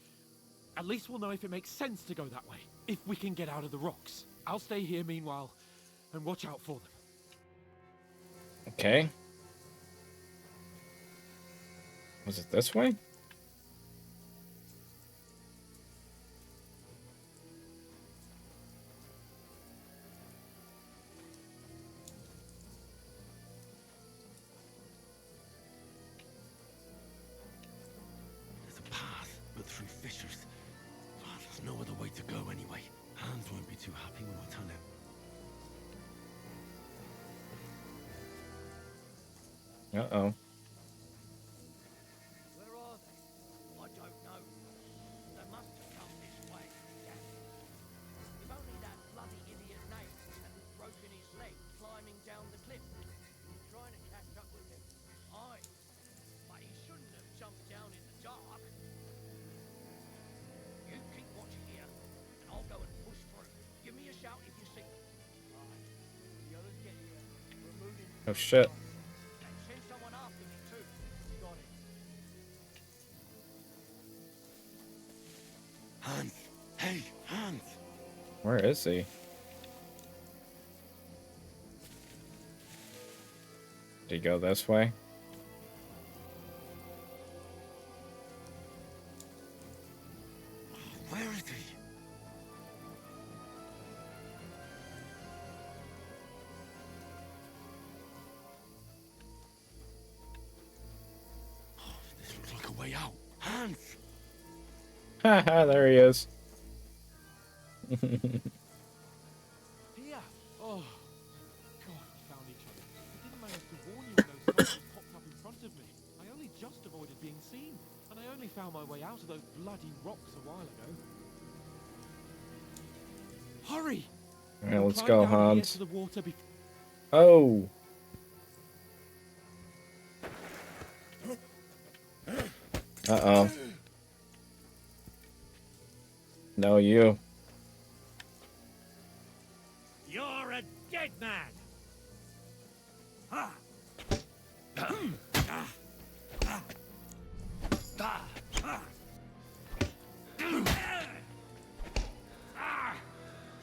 At least we'll know if it makes sense to go that way. If we can get out of the rocks. I'll stay here meanwhile and watch out for them. Okay. Was it this way? There's a path, but through fissures. Oh, there's no other way to go anyway. Hans won't be too happy when we turn out. Uh-oh. Where are they? I don't know. They must have come this way. Yeah. If only that bloody idiot Nate hadn't broken his leg climbing down the cliff. I'm trying to catch up with him. Aye. But he shouldn't have jumped down in the dark. Oh shit. Send someone after me too. Got it. Hans! Hey, Hans! Where is he? Did he go this way? Where is he? This looks like a way out. Hans! Haha, there he is. Here! Oh, God, we found each other. I didn't manage to warn you when those soldiers popped up in front of me. I only just avoided being seen, and I only found my way out of those bloody rocks a while ago. Hurry! Alright, let's Climb go, down here Hans. to the water Oh! Uh-oh. No, you. You're a dead man. Ah.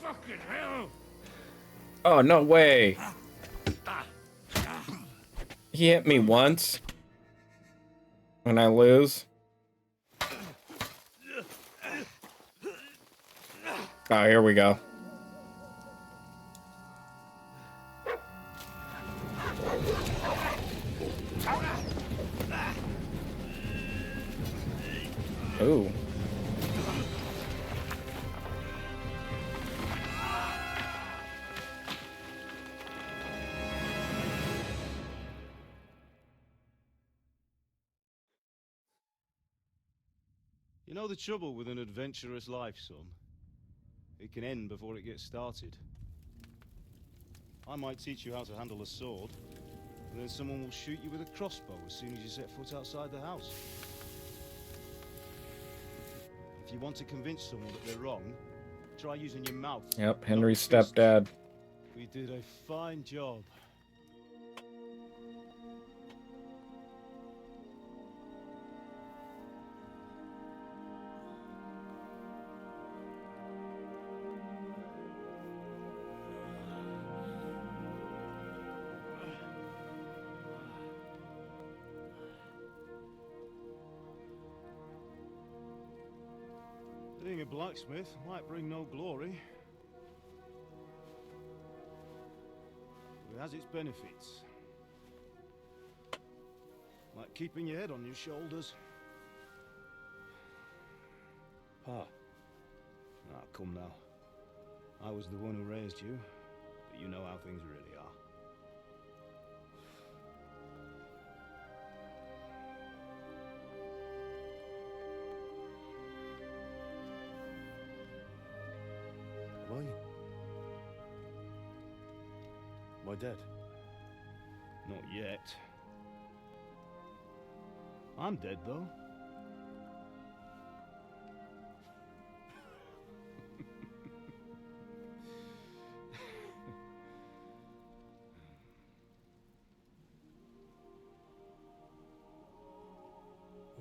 Fucking hell! Oh, no way. He hit me once. When I lose. Oh, here we go. Ooh. You know the trouble with an adventurous life, son? It can end before it gets started. I might teach you how to handle a sword, and then someone will shoot you with a crossbow as soon as you set foot outside the house. If you want to convince someone that they're wrong, try using your mouth. Yep, Henry's not fists. stepdad. We did a fine job. Being a blacksmith might bring no glory, but it has its benefits. Like keeping your head on your shoulders. Pa. Ah, come now. I was the one who raised you, but you know how things really are. Am I dead? Not yet. I'm dead, though.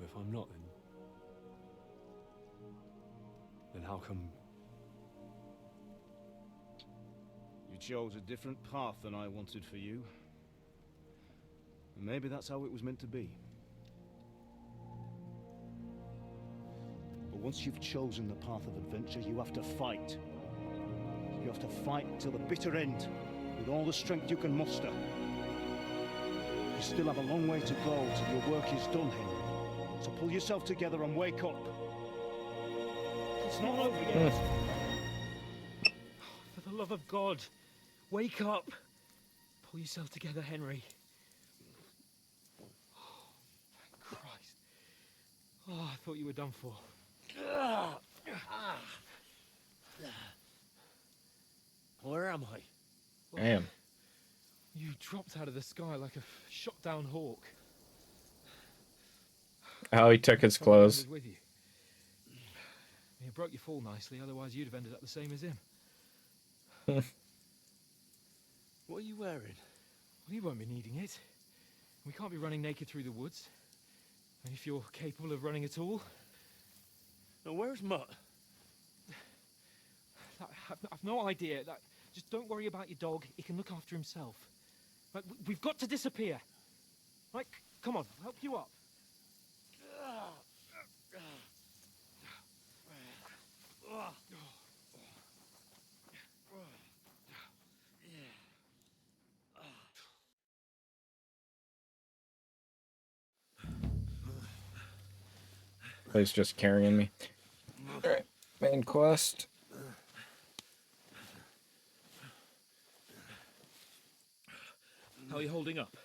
If I'm not, then how come? You chose a different path than I wanted for you. And maybe that's how it was meant to be. But once you've chosen the path of adventure, you have to fight. You have to fight till the bitter end, with all the strength you can muster. You still have a long way to go till your work is done, Henry. So pull yourself together and wake up. It's not over yet. For the love of God, wake up. Pull yourself together, Henry. Oh, thank Christ. Oh, I thought you were done for. Where am I? Damn. You dropped out of the sky like a shot-down hawk. Oh, he took his Someone clothes. landed with you. You broke your fall nicely, otherwise you'd have ended up the same as him. What are you wearing? We won't be needing it. We can't be running naked through the woods. And if you're capable of running at all... Now, where's Mutt? I've no idea. Just don't worry about your dog. He can look after himself. We've got to disappear. Right, come on, I'll help you up. He's just carrying me. Alright, main quest. How are you holding up?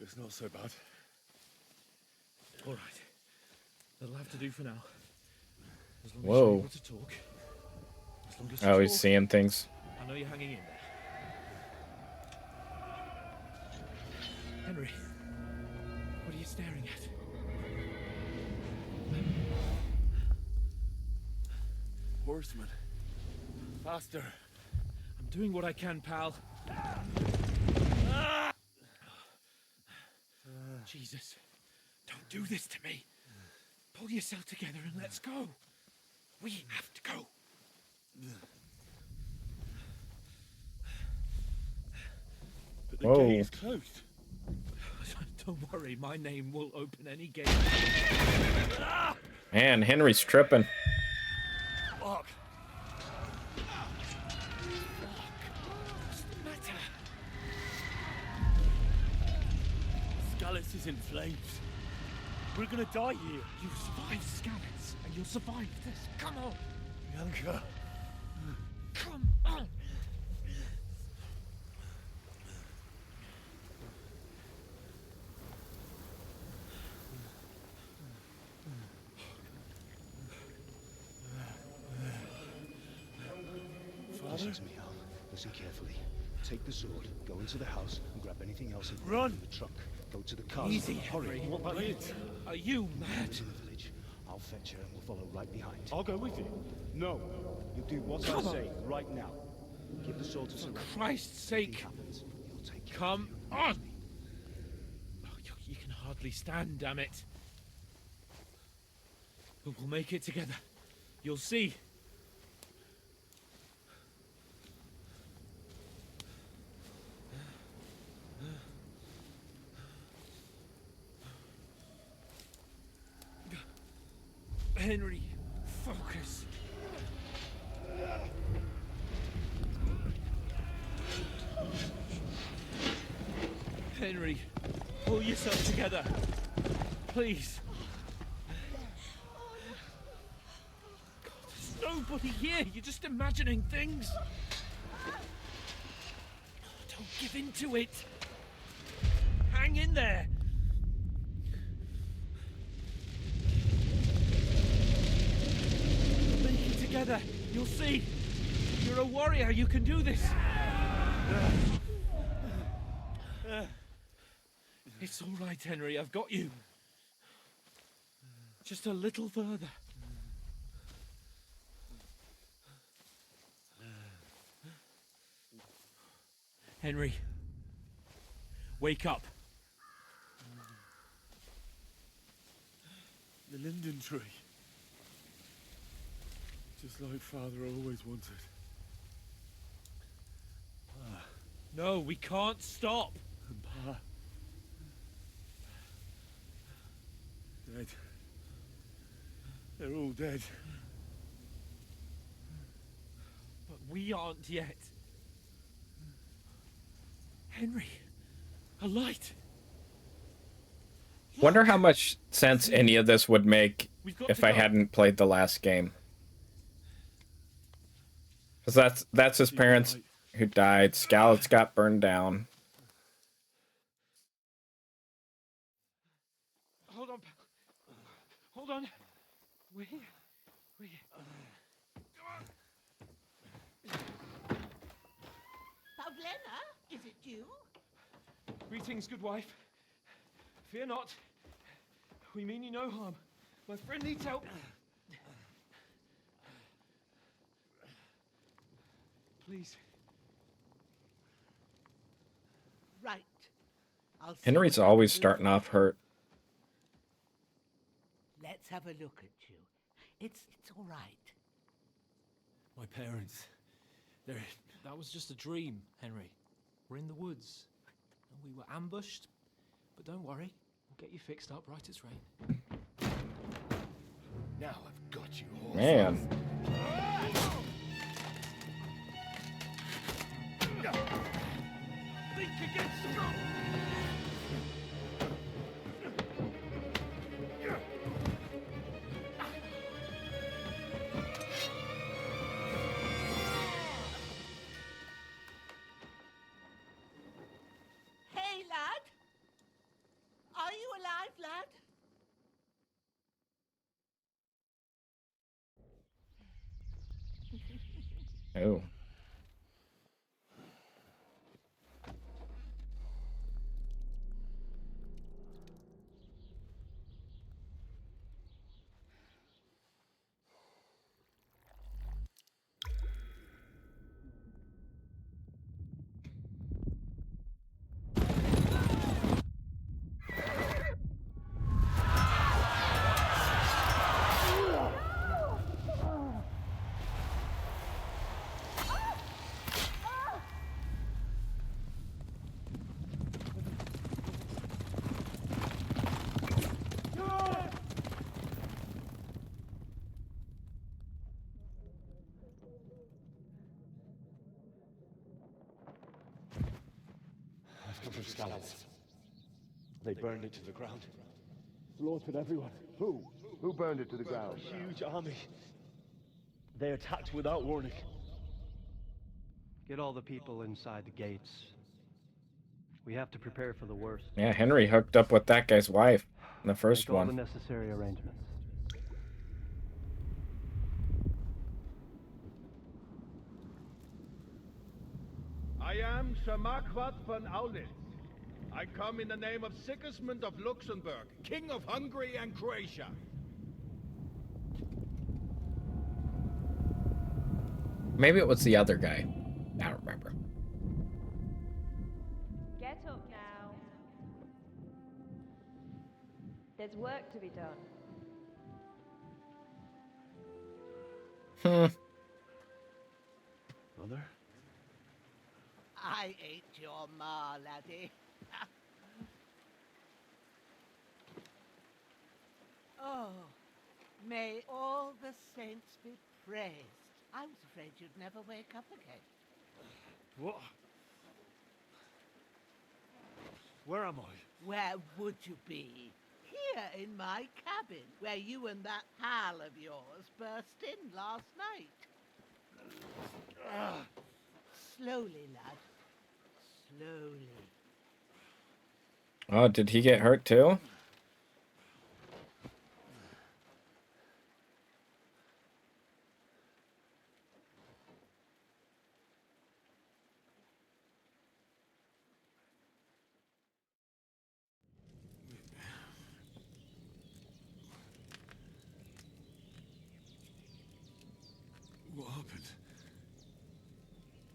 It's not so bad. All right. That'll have to do for now. As long as Whoa. you're able to talk. As long as you Oh, he's talk, seeing things. I know you're hanging in there. Henry, what are you staring at? Horseman. Faster. I'm doing what I can, pal. Jesus, don't do this to me. Pull yourself together and let's go. We have to go. But the Whoa. gate is closed. Don't worry, my name will open any gate. Man, Henry's tripping. Fuck. What's the matter? Scallis is in flames. We're gonna die here. You survived Scallops, and you'll survive this. Come on. Bianca. Come on. Listen to me, Al. Listen carefully. Take the sword, go into the house, and grab anything else in Run! the trunk. Go to the castle. Easy, Hurry. Henry. What about it? Are you mad? It's in the village. I'll fetch her and we'll follow right behind. I'll go with you. No. You do what Come I on. say right now. Give the sword to For someone. Christ's Anything sake. happens, you'll take care Come of on! Oh, you can hardly stand, damn it. But we'll make it together. You'll see. Henry, focus. Henry, pull yourself together. Please. God, there's nobody here. You're just imagining things. Don't give in to it. Hang in there. We'll make it together. You'll see. You're a warrior. You can do this. It's all right, Henry. I've got you. Just a little further. Henry, wake up. The linden tree. Just like Father always wanted. No, we can't stop. And Pa. Dead. They're all dead. But we aren't yet. Henry, a light. Wonder how much sense any of this would make Got if to I go. hadn't played the last game. Because that's his parents who died. Scallops got burned down. Hold on. Hold on. We're here. We're here. Pavlena, is it you? Greetings, good wife. Fear not. We mean you no harm. My friend needs help. Please. Right. I'll see Henry's what I can always do starting for off you. hurt. Let's have a look at you. It's all right. My parents. They're... That was just a dream, Henry. We're in the woods. And we were ambushed. But don't worry, we'll get you fixed up right as rain. Now I've got you all. Man. Think again, strong. Hey, lad. Are you alive, lad? Oh. I've come from Scallops. They burned it to the ground. Slaughtered everyone. Who? Who burned it to the ground? A huge army. They attacked without warning. Get all the people inside the gates. We have to prepare for the worst. Yeah, Henry hooked up with that guy's wife in the first Make all the one. necessary arrangements. I am Sir Marquardt von Aulitz. I come in the name of Sigismund of Luxembourg, King of Hungary and Croatia. Maybe it was the other guy. I don't remember. Get up now. There's work to be done. Mother? I ain't your ma, laddie. Oh, may all the saints be praised. I was afraid you'd never wake up again. What? Where am I? Where would you be? Here in my cabin, where you and that pal of yours burst in last night. Slowly, lad. Slowly. Oh, did he get hurt too? What happened?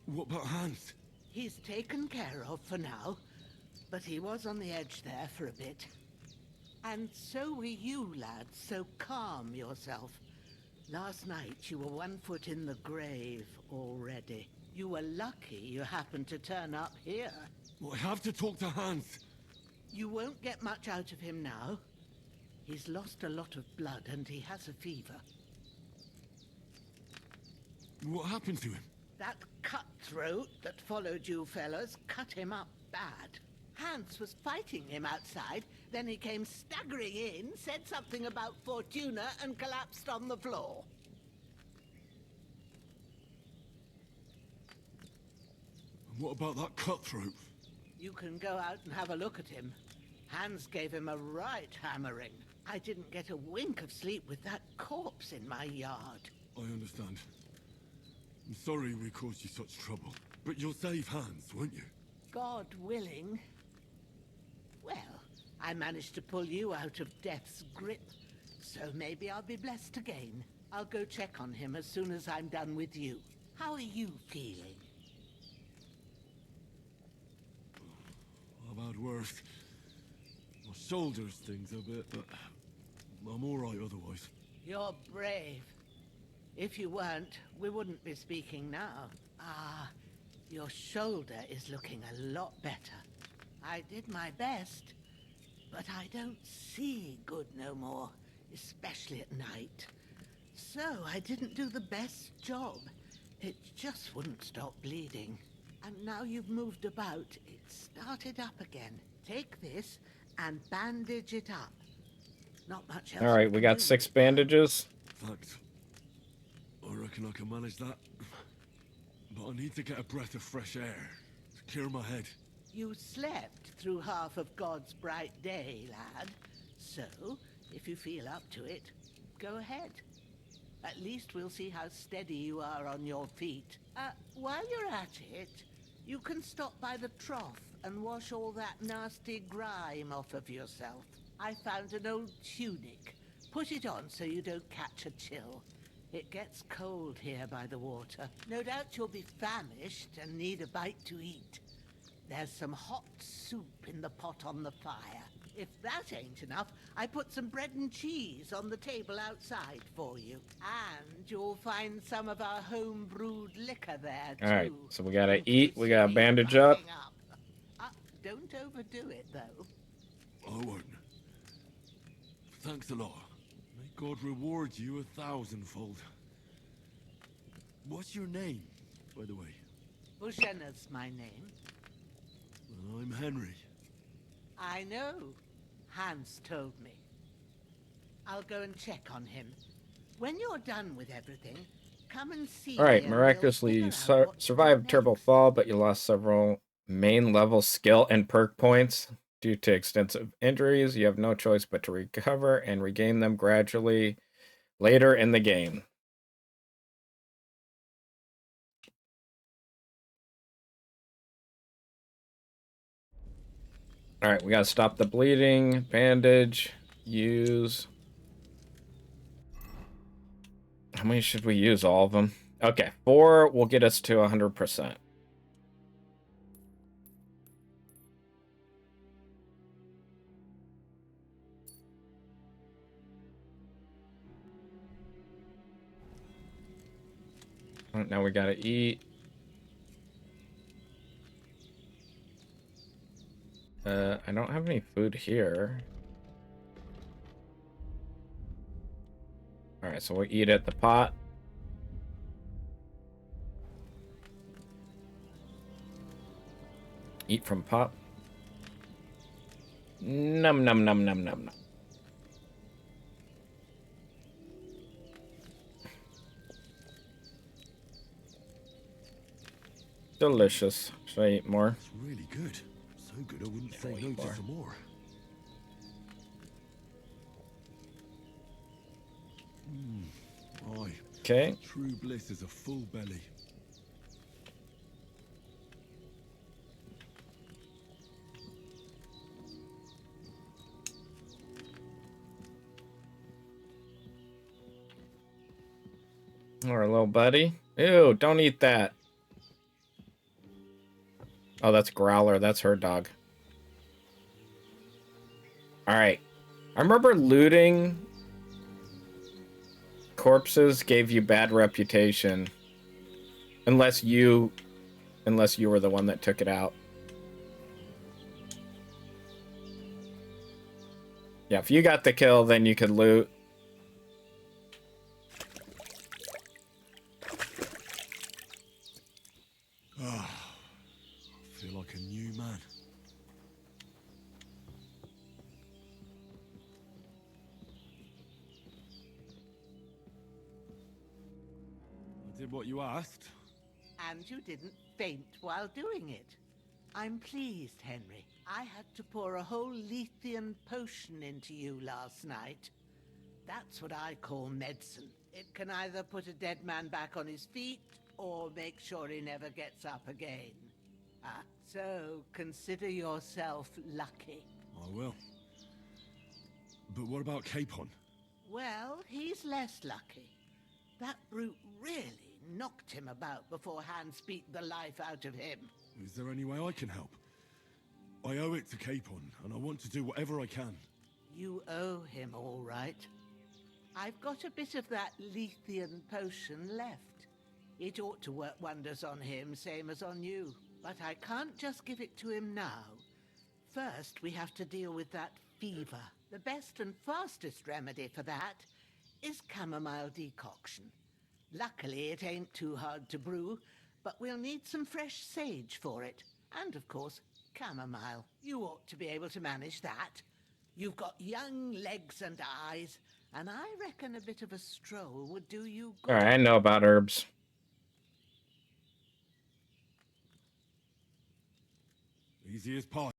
What about Hans? He's taken care of for now, but he was on the edge there for a bit. And so were you, lad, so calm yourself. Last night you were 1 foot in the grave already. You were lucky you happened to turn up here. Well, I have to talk to Hans. You won't get much out of him now. He's lost a lot of blood and he has a fever. What happened to him? That cutthroat that followed you fellas cut him up bad. Hans was fighting him outside, then he came staggering in, said something about Fortuna, and collapsed on the floor. And what about that cutthroat? You can go out and have a look at him. Hans gave him a right hammering. I didn't get a wink of sleep with that corpse in my yard. I understand. I'm sorry we caused you such trouble. But you'll save Hans, won't you? God willing. Well, I managed to pull you out of death's grip, so maybe I'll be blessed again. I'll go check on him as soon as I'm done with you. How are you feeling? I've had worse. My shoulders stings a bit, but I'm all right otherwise. You're brave. If you weren't, we wouldn't be speaking now. Ah, your shoulder is looking a lot better. I did my best, but I don't see good no more, especially at night. So I didn't do the best job. It just wouldn't stop bleeding. And now you've moved about, it started up again. Take this and bandage it up. Not much else. All right, we got 6 bandages. Thanks. I reckon I can manage that. But I need to get a breath of fresh air to clear my head. You slept through half of God's bright day, lad. So, if you feel up to it, go ahead. At least we'll see how steady you are on your feet. While you're at it, you can stop by the trough and wash all that nasty grime off of yourself. I found an old tunic. Put it on so you don't catch a chill. It gets cold here by the water. No doubt you'll be famished and need a bite to eat. There's some hot soup in the pot on the fire. If that ain't enough, I put some bread and cheese on the table outside for you. And you'll find some of our home-brewed liquor there, too. All right, so we gotta eat, we gotta bandage up. Don't overdo it, though. I won't. Thanks a lot. May God reward you 1,000-fold. What's your name, by the way? Bushenna's my name. I'm Henry. I know. Hans told me. I'll go and check on him. When you're done with everything, come and see me. All right, and miraculously we'll you figure out what survived terrible fall, but you lost several main level skill and perk points due to extensive injuries. You have no choice but to recover and regain them gradually later in the game. All right, we gotta stop the bleeding, bandage, use. How many should we use? All of them? Okay, 4 will get us to 100%. All right, now we gotta eat. I don't have any food here. All right, so we'll eat at the pot. Eat from pot. Num num num num num num. Delicious. Should I eat more? It's really good. So good I wouldn't say no to some more. Aye. Okay. True bliss is a full belly. Or a little buddy. Ew, don't eat that. Oh, that's Growler. That's her dog. Alright. I remember looting corpses gave you bad reputation. Unless you were the one that took it out. Yeah, if you got the kill, then you could loot. I feel like a new man. I did what you asked. And you didn't faint while doing it. I'm pleased, Henry. I had to pour a whole Lethean potion into you last night. That's what I call medicine. It can either put a dead man back on his feet, or make sure he never gets up again. So consider yourself lucky. I will. But what about Capon? Well, he's less lucky. That brute really knocked him about before Hans beat the life out of him. Is there any way I can help? I owe it to Capon, and I want to do whatever I can. You owe him all right. I've got a bit of that Lethean potion left. It ought to work wonders on him, same as on you. But I can't just give it to him now. First, we have to deal with that fever. The best and fastest remedy for that is chamomile decoction. Luckily, it ain't too hard to brew, but we'll need some fresh sage for it. And, of course, chamomile. You ought to be able to manage that. You've got young legs and eyes, and I reckon a bit of a stroll would do you good. All right, I know about herbs. Easy as pie.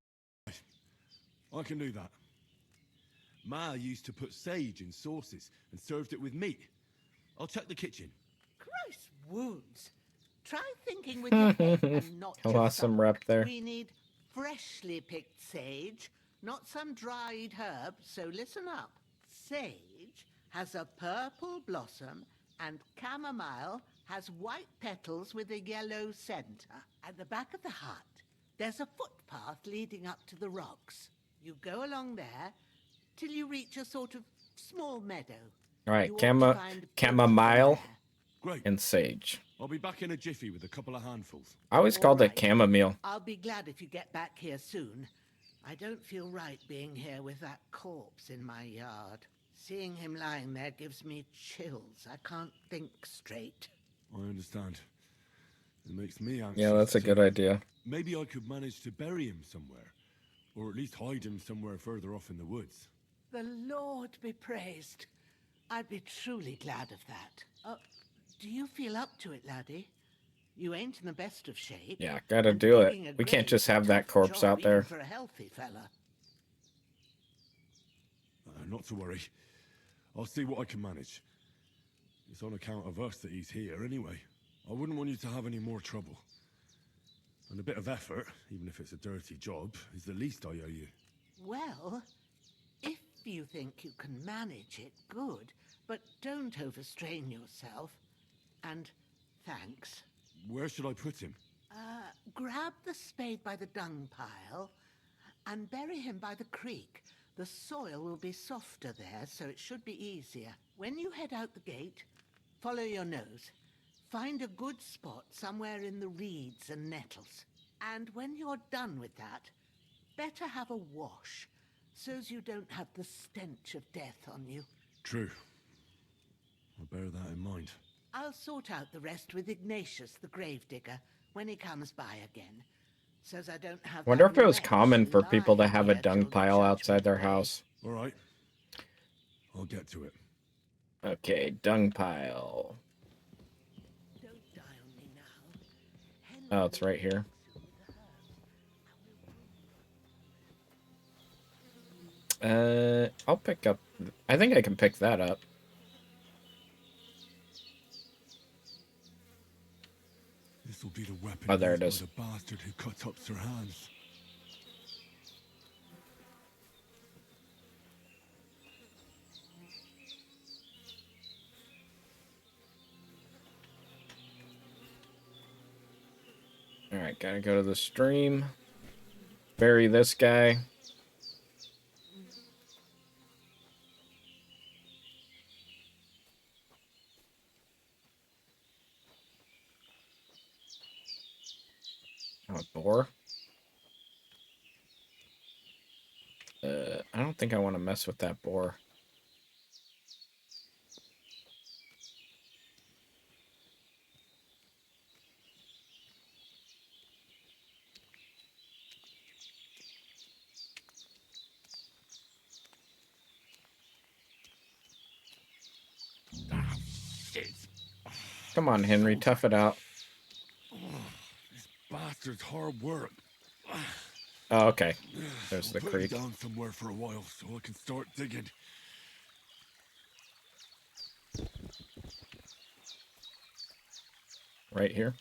I can do that. Ma used to put sage in sauces and served it with meat. I'll check the kitchen. Christ wounds. Try thinking with your head and not I your lost some stomach. rep there. We need freshly picked sage, not some dried herb, so listen up. Sage has a purple blossom and chamomile has white petals with a yellow center. At the back of the hut, there's a footpath leading up to the rocks. You go along there till you reach a sort of small meadow. All right, You ought to find chamomile Great. and sage. I'll be back in a jiffy with a couple of handfuls. I always called it chamomile. I'll be glad if you get back here soon. I don't feel right being here with that corpse in my yard. Seeing him lying there gives me chills. I can't think straight. I understand. It makes me anxious. Yeah, that's a good idea. Maybe I could manage to bury him somewhere. Or at least hide him somewhere further off in the woods. The Lord be praised. I'd be truly glad of that. Do you feel up to it, laddie? You ain't in the best of shape. Yeah, gotta do it. We can't just have that corpse out there. For a healthy fella. Not to worry. I'll see what I can manage. It's on account of us that he's here anyway. I wouldn't want you to have any more trouble. And a bit of effort, even if it's a dirty job, is the least I owe you. Well, if you think you can manage it, good. But don't overstrain yourself. And thanks. Where should I put him? Grab the spade by the dung pile and bury him by the creek. The soil will be softer there, so it should be easier. When you head out the gate, follow your nose. Find a good spot somewhere in the reeds and nettles. And when you're done with that, better have a wash, so's you don't have the stench of death on you. True. I'll bear that in mind. I'll sort out the rest with Ignatius, the gravedigger, when he comes by again. So's I don't have. Wonder that if it was wretch common for lying people to have a here dung till the pile outside their judgment day. house. All right. I'll get to it. Okay, dung pile. Oh, it's right here. I'll pick up. I think I can pick that up. This will be the weapon Oh, there it used is. by the bastard who cut up Sir Hans. Alright, gotta go to the stream. Bury this guy. Oh, a boar. I don't think I want to mess with that boar. Come on, Henry, tough it out. This bastard's hard work. Oh, okay. There's I'll the put creek. him down somewhere for a while so I can start digging. Right here.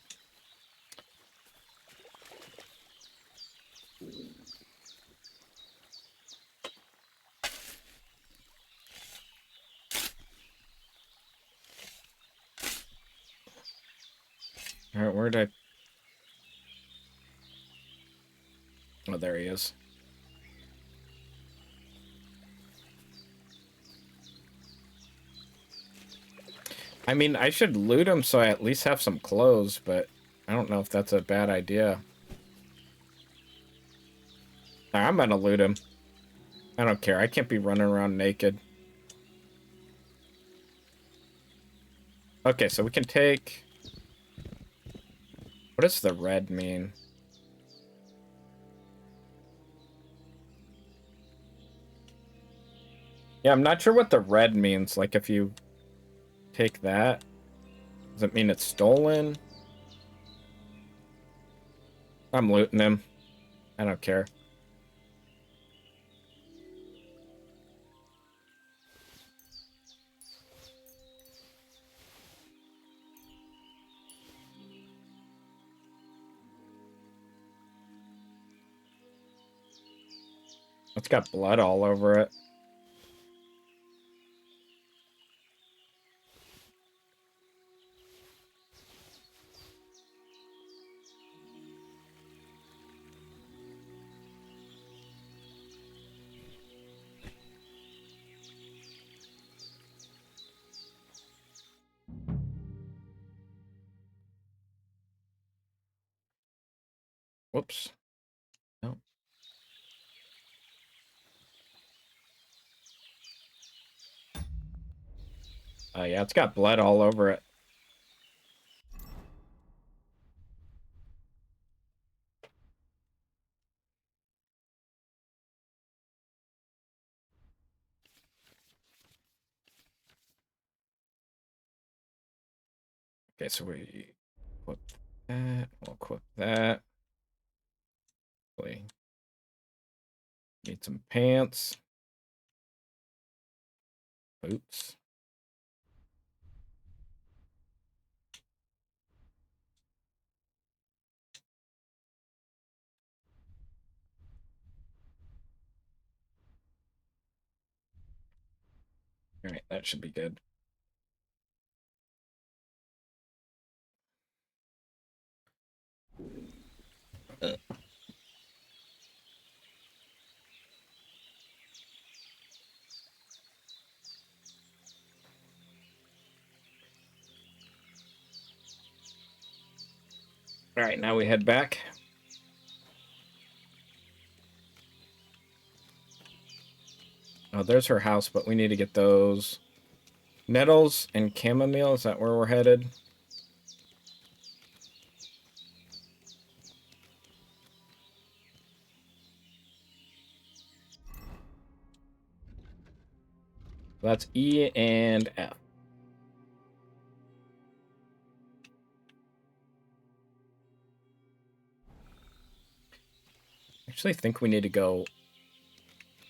Alright, where'd I... Oh, there he is. I mean, I should loot him so I at least have some clothes, but I don't know if that's a bad idea. I'm gonna loot him. I don't care. I can't be running around naked. Okay, so we can take... What does the red mean? Yeah, I'm not sure what the red means. Like, if you take that, does it mean it's stolen? I'm looting him. I don't care. It's got blood all over it. Whoops. No. Yeah, it's got blood all over it. Okay, so we equip that. We'll equip that. We need some pants. Boots. All right, that should be good. All right, now we head back. Oh, there's her house, but we need to get those nettles and chamomile. Is that where we're headed? That's E and F. Actually, I think we need to go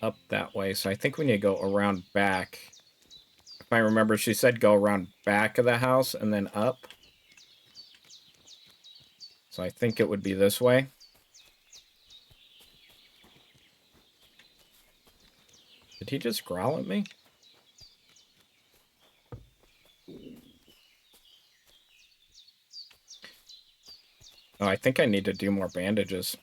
up that way, so I think we need to go around back. If I remember, she said go around back of the house and then up. So I think it would be this way. Did he just growl at me? Oh, I think I need to do more bandages.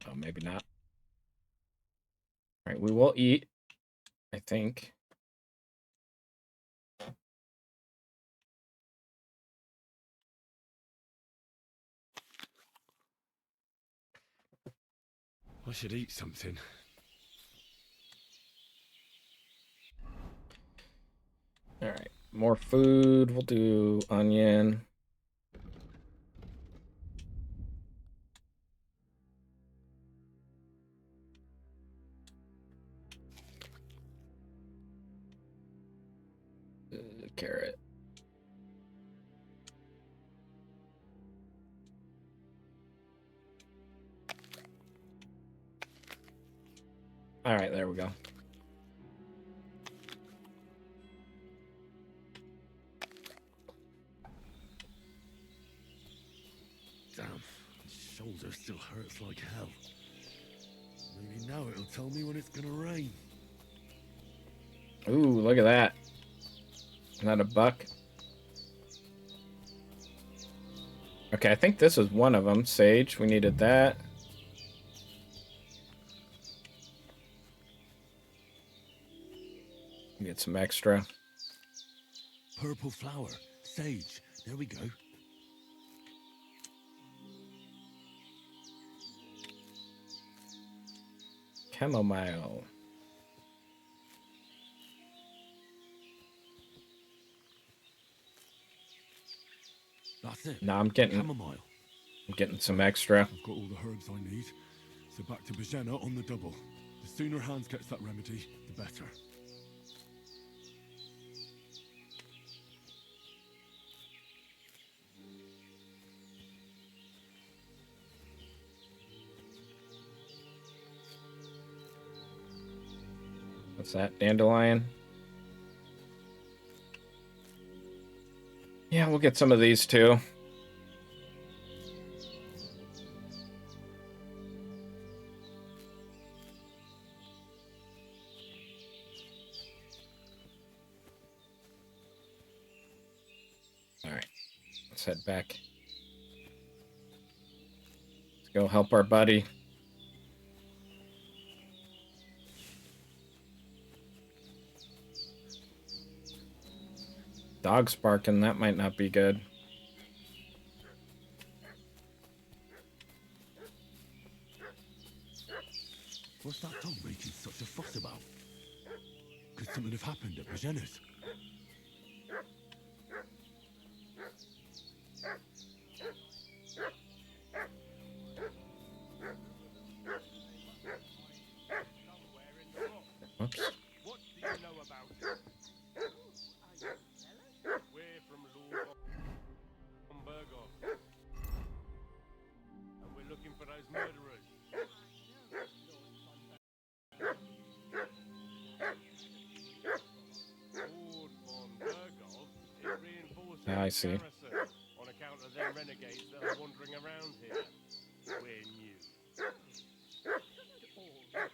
Oh, maybe not. All right, we will eat, I think. I should eat something. All right, more food. We'll do onion. Carrot. All right, there we go. Damn, my shoulder still hurts like hell. Maybe now it'll tell me when it's gonna rain. Ooh, look at that. Isn't that a buck? Okay, I think this is one of them. Sage, we needed that. Get some extra. Purple flower. Sage. There we go. Chamomile. That's it. No, I'm getting Chamomile. I'm getting some extra. I've got all the herbs I need. So back to Bajena on the double. The sooner Hans gets that remedy, the better. What's that? Dandelion? Yeah, we'll get some of these too. Alright. Let's head back. Let's go help our buddy. Dog's barking, that might not be good. What's that dog making such a fuss about? Could something have happened at Bajena's? Oops. What do you know about it? We're from Lord Bergov. And we're looking for those murderers. Lord von Bergov is reinforcing I see. the garrison on account of them renegades that are wandering around here. We're new.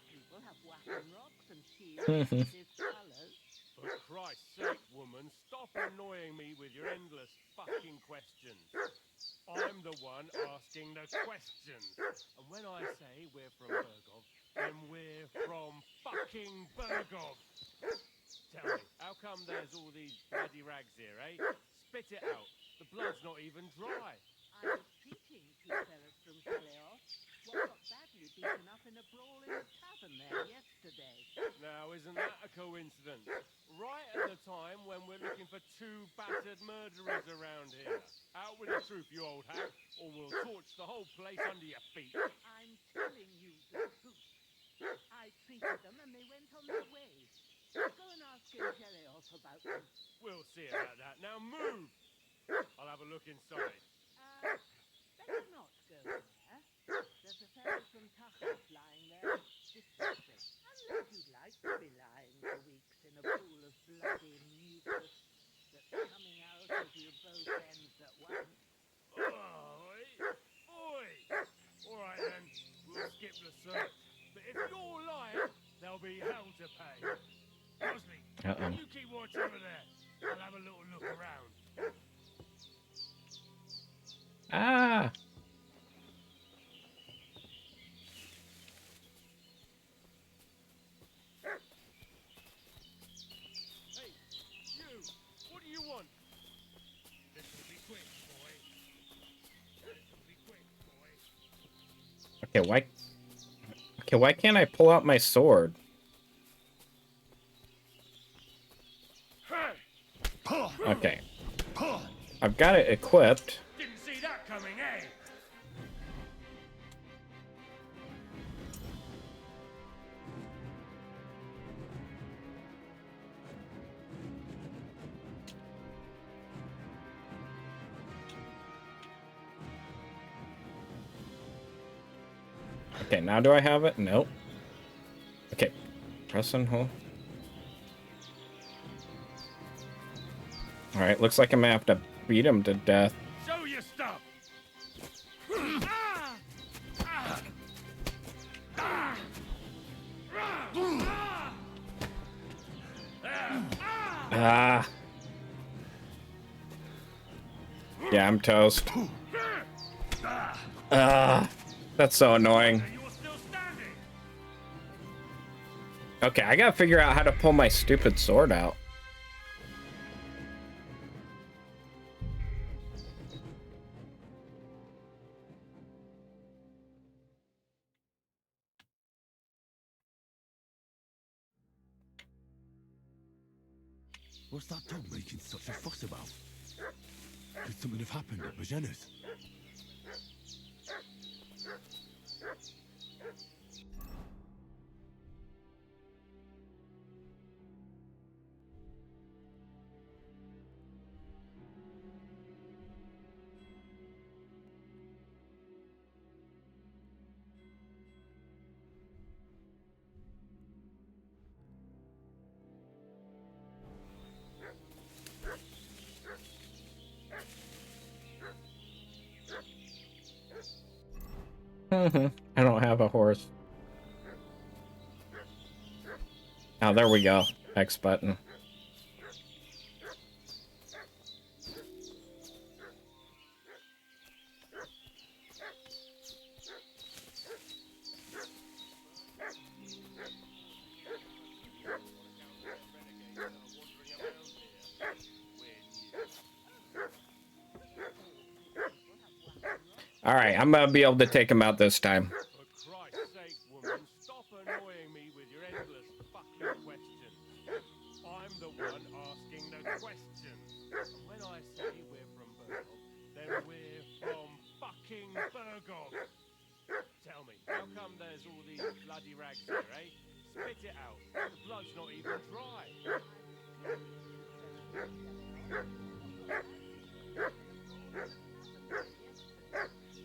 People have whacking rocks and shields with his colours. For Christ's sake, woman, stop annoying me with your endless fucking questions. I'm the one asking the questions. And when I say we're from Bergov, then we're from fucking Bergov. Tell me, how come there's all these bloody rags here, eh? Spit it out. The blood's not even dry. I was treating two fellas from Kaleos. What got badly beaten up in a brawl in a tavern there yesterday. Now, isn't that a coincidence? Right at the time when we're looking for two battered murderers around here. Out with the truth, you old hack, or we'll torch the whole place under your feet. I'm telling you the truth. I treated them and they went on their way. Go and ask Kaleos about them. We'll see about that. Now move! I'll have a look inside. Better not go there. There's a fellow from Tachas lying there, disgusting. Unless you'd like to be lying for weeks in a pool of bloody mucus that's coming out of you both ends at once. Oi! Oi! All right then, we'll skip the search. But if you're lying, there'll be hell to pay. Bosley, you keep watch over there. I'll have a little look around. Ah! Hey, you! What do you want? This'll be quick, boy. This'll be quick, boy. Okay, why can't I pull out my sword? Okay. I've got it equipped. Didn't see that coming, eh? Okay, now do I have it? Nope. Okay. Press and hold. Alright, looks like I'm gonna have to beat him to death. Show your stuff! Ah. Yeah, I'm toast. Ah. That's so annoying. Okay, I gotta figure out how to pull my stupid sword out. What's that dog making such a fuss about? Could something have happened at Bajena's? I don't have a horse. Oh, there we go. X button. All right, I'm gonna be able to take him out this time. For Christ's sake, woman, stop annoying me with your endless fucking questions. I'm the one asking the questions. And when I say we're from Burgog, then we're from fucking Burgog. Tell me, how come there's all these bloody rags here, eh? Spit it out. The blood's not even dry.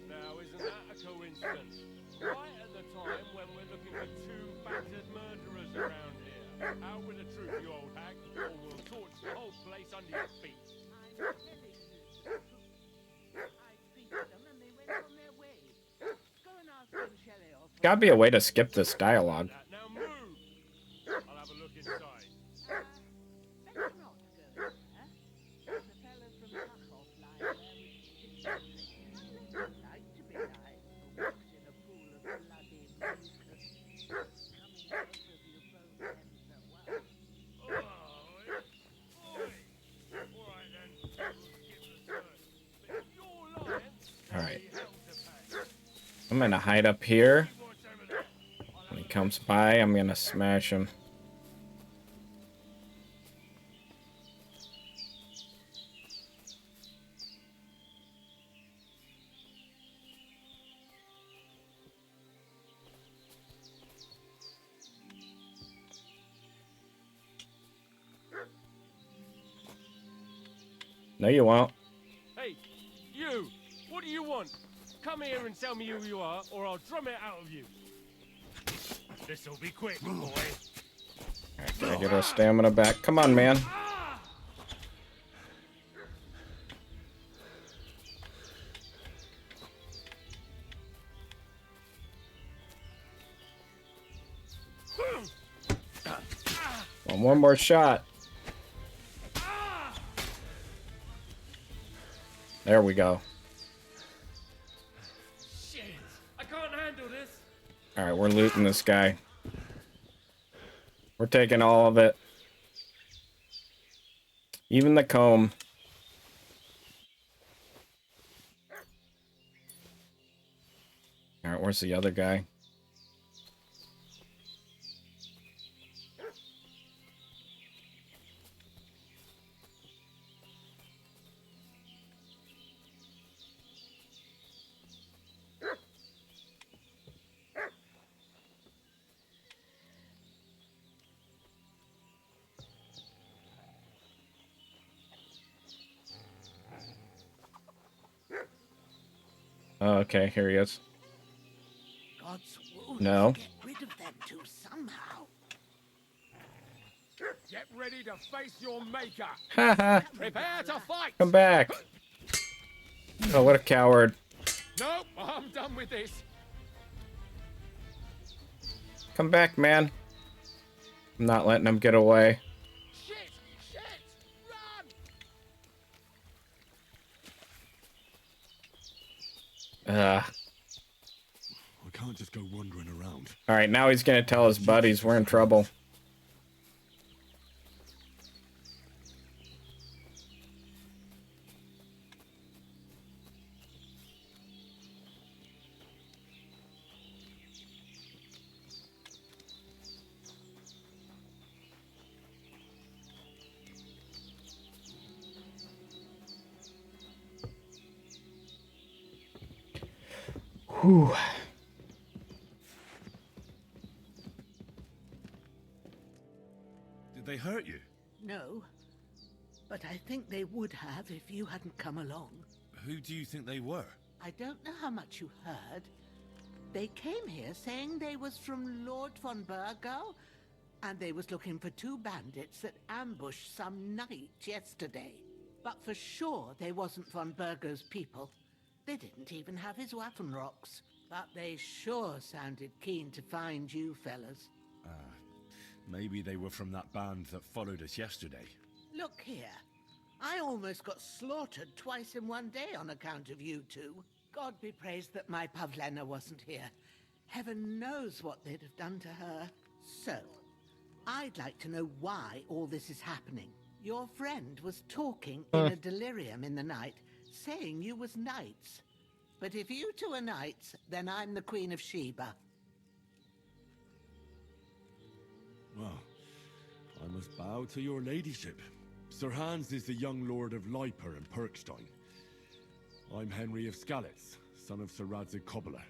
Now, isn't that a coincidence? Right at the time when we're looking for two battered murderers around here. Out with the truth, you old hag, or we'll torch the whole place under your feet. Gotta be a way to skip this dialogue. Now move! I'll have a look inside. All right. I'm gonna hide up here. When he comes by, I'm gonna smash him. No, you won't. Hey, you! What do you want? Come here and tell me who you are, or I'll drum it out of you. This'll be quick, boy. Alright, gotta get our stamina back. Come on, man. One more shot. There we go. Shit! I can't handle this! Alright, we're looting this guy. We're taking all of it. Even the comb. Alright, where's the other guy? Oh, okay, here he is. God's wounds No. get rid of them too somehow. Get ready to face your maker! Haha. Prepare to fight! Come back. Oh, what a coward. Nope, I'm done with this. Come back, man. I'm not letting him get away. Shit! Shit! I can't just go wandering around. All right, now he's gonna tell his buddies we're in trouble. Whew. Did they hurt you? No, but I think they would have if you hadn't come along. Who do you think they were? I don't know how much you heard. They came here saying they was from Lord von Burgo, and they was looking for 2 bandits that ambushed some knight yesterday. But for sure they wasn't von Burgo's people. They didn't even have his Waffenrocks. But they sure sounded keen to find you fellas. Maybe they were from that band that followed us yesterday. Look here. I almost got slaughtered twice in one day on account of you two. God be praised that my Pavlena wasn't here. Heaven knows what they'd have done to her. So, I'd like to know why all this is happening. Your friend was talking in a delirium in the night, saying you was knights. But if you two are knights, then I'm the Queen of Sheba. Well, I must bow to your ladyship. Sir Hans is the young lord of Leiper and Perkstein. I'm Henry of Skalitz, son of Sir Radzig Kobyla,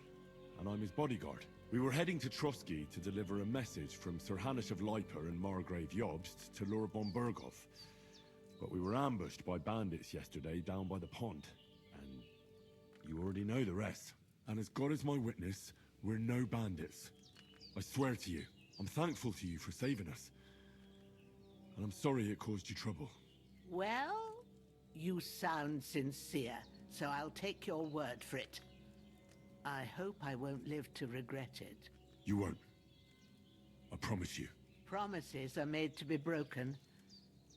and I'm his bodyguard. We were heading to Trotsky to deliver a message from Sir Hanush of Leiper and Margrave Jobst to Lord von Burgov. But we were ambushed by bandits yesterday down by the pond, and you already know the rest. And as God is my witness, we're no bandits. I swear to you, I'm thankful to you for saving us. And I'm sorry it caused you trouble. Well, you sound sincere, so I'll take your word for it. I hope I won't live to regret it. You won't. I promise you. Promises are made to be broken,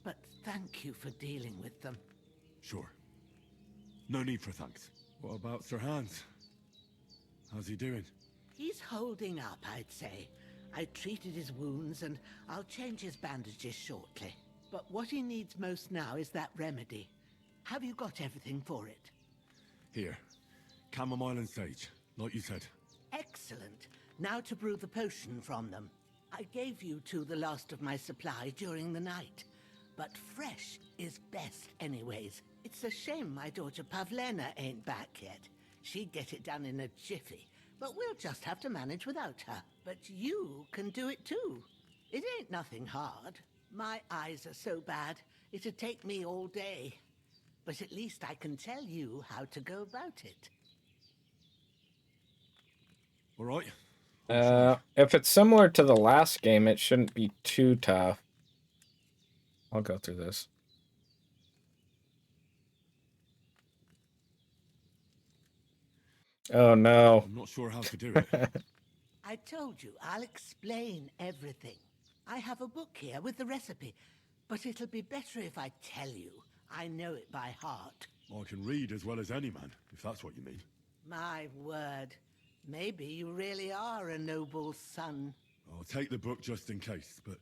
but thank you for dealing with them. Sure. No need for thanks. What about Sir Hans? How's he doing? He's holding up, I'd say. I treated his wounds, and I'll change his bandages shortly. But what he needs most now is that remedy. Have you got everything for it? Here. Chamomile and sage, like you said. Excellent. Now to brew the potion from them. I gave you two the last of my supply during the night. But fresh is best anyways. It's a shame my daughter Pavlena ain't back yet. She'd get it done in a jiffy. But we'll just have to manage without her. But you can do it too. It ain't nothing hard. My eyes are so bad, it'd take me all day. But at least I can tell you how to go about it. All right. If it's similar to the last game, it shouldn't be too tough. I'll go through this. Oh no. I'm not sure how to do it. I told you, I'll explain everything. I have a book here with the recipe, but it'll be better if I tell you. I know it by heart. I can read as well as any man, if that's what you mean. My word. Maybe you really are a noble son. I'll take the book just in case, but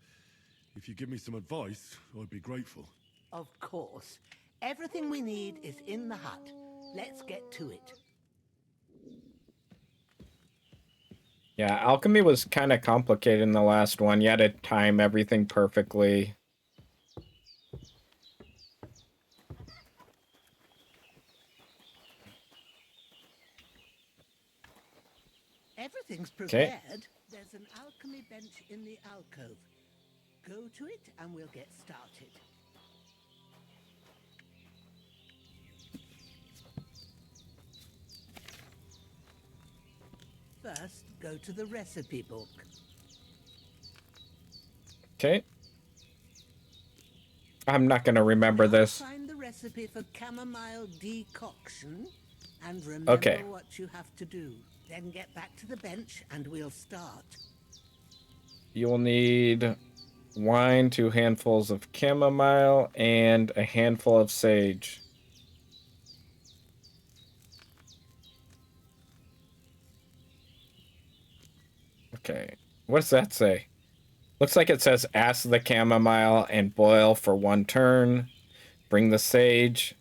if you give me some advice, I'd be grateful. Of course. Everything we need is in the hut. Let's get to it. Yeah, alchemy was kind of complicated in the last one. You had to time everything perfectly. Everything's prepared. There's an alchemy bench in the alcove. Go to it and we'll get started. First, go to the recipe book. Okay. I'm not going to remember this. Find the recipe for chamomile decoction and remember what you have to do. Then get back to the bench and we'll start. You will need wine, 2 handfuls of chamomile, and a handful of sage. Okay. What does that say? Looks like it says ask the chamomile and boil for 1 turn. Bring the sage.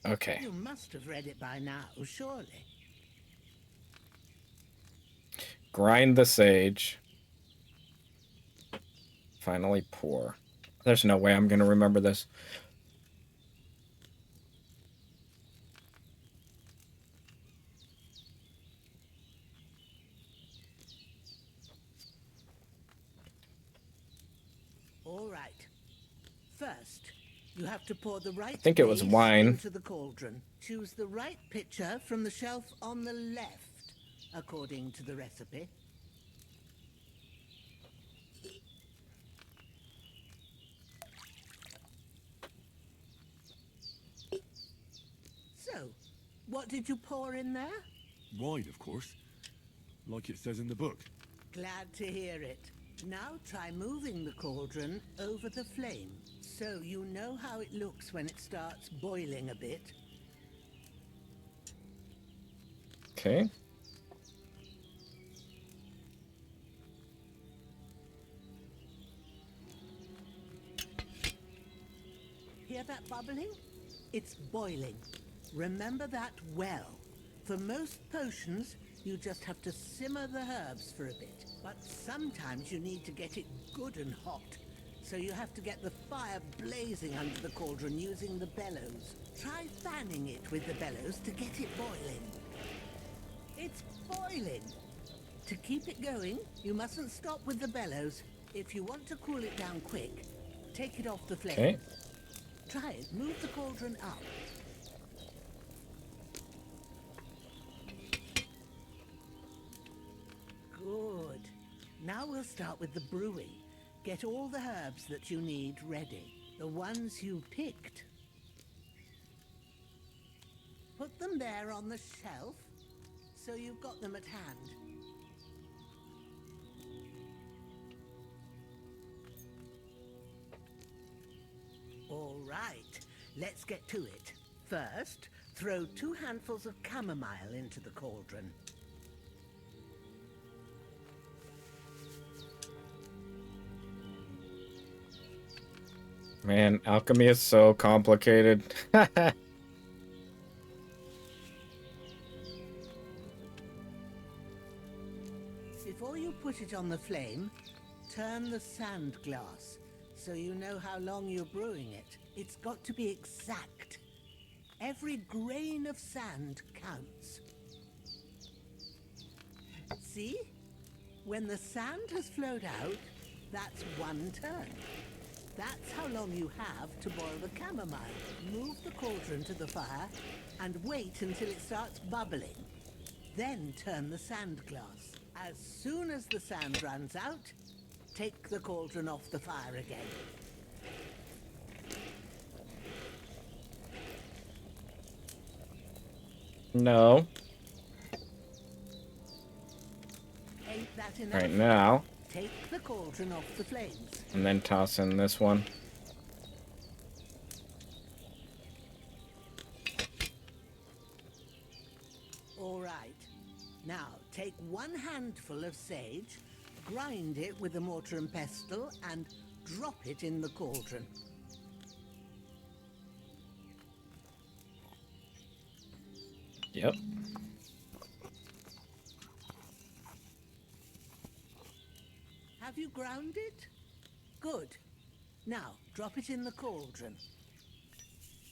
Okay. You must have read it by now, surely. Grind the sage. Finally pour. There's no way I'm going to remember this. All right. First, you have to pour the right think it was base wine. into the cauldron. Choose the right pitcher from the shelf on the left, according to the recipe. So, what did you pour in there? Wine, of course. Like it says in the book. Glad to hear it. Now try moving the cauldron over the flame, so you know how it looks when it starts boiling a bit. Okay. Hear that bubbling? It's boiling. Remember that well. For most potions, you just have to simmer the herbs for a bit. But sometimes you need to get it good and hot. So you have to get the fire blazing under the cauldron using the bellows. Try fanning it with the bellows to get it boiling. It's boiling! To keep it going, you mustn't stop with the bellows. If you want to cool it down quick, take it off the flame. Okay. Try it. Move the cauldron up. Good. Now we'll start with the brewing. Get all the herbs that you need ready. The ones you picked. Put them there on the shelf, so you've got them at hand. All right, let's get to it. First, throw 2 handfuls of chamomile into the cauldron. Man, alchemy is so complicated. Before you put it on the flame, turn the sand glass so you know how long you're brewing it. It's got to be exact. Every grain of sand counts. See? When the sand has flowed out, that's 1 turn. That's how long you have to boil the chamomile. Move the cauldron to the fire and wait until it starts bubbling. Then turn the sand glass. As soon as the sand runs out, take the cauldron off the fire again. No. Ain't that enough? Right now. Take the cauldron off the flames. And then toss in this one. All right. Now, take 1 handful of sage, grind it with a mortar and pestle, and drop it in the cauldron. Yep. Have you ground it? Good. Now, drop it in the cauldron.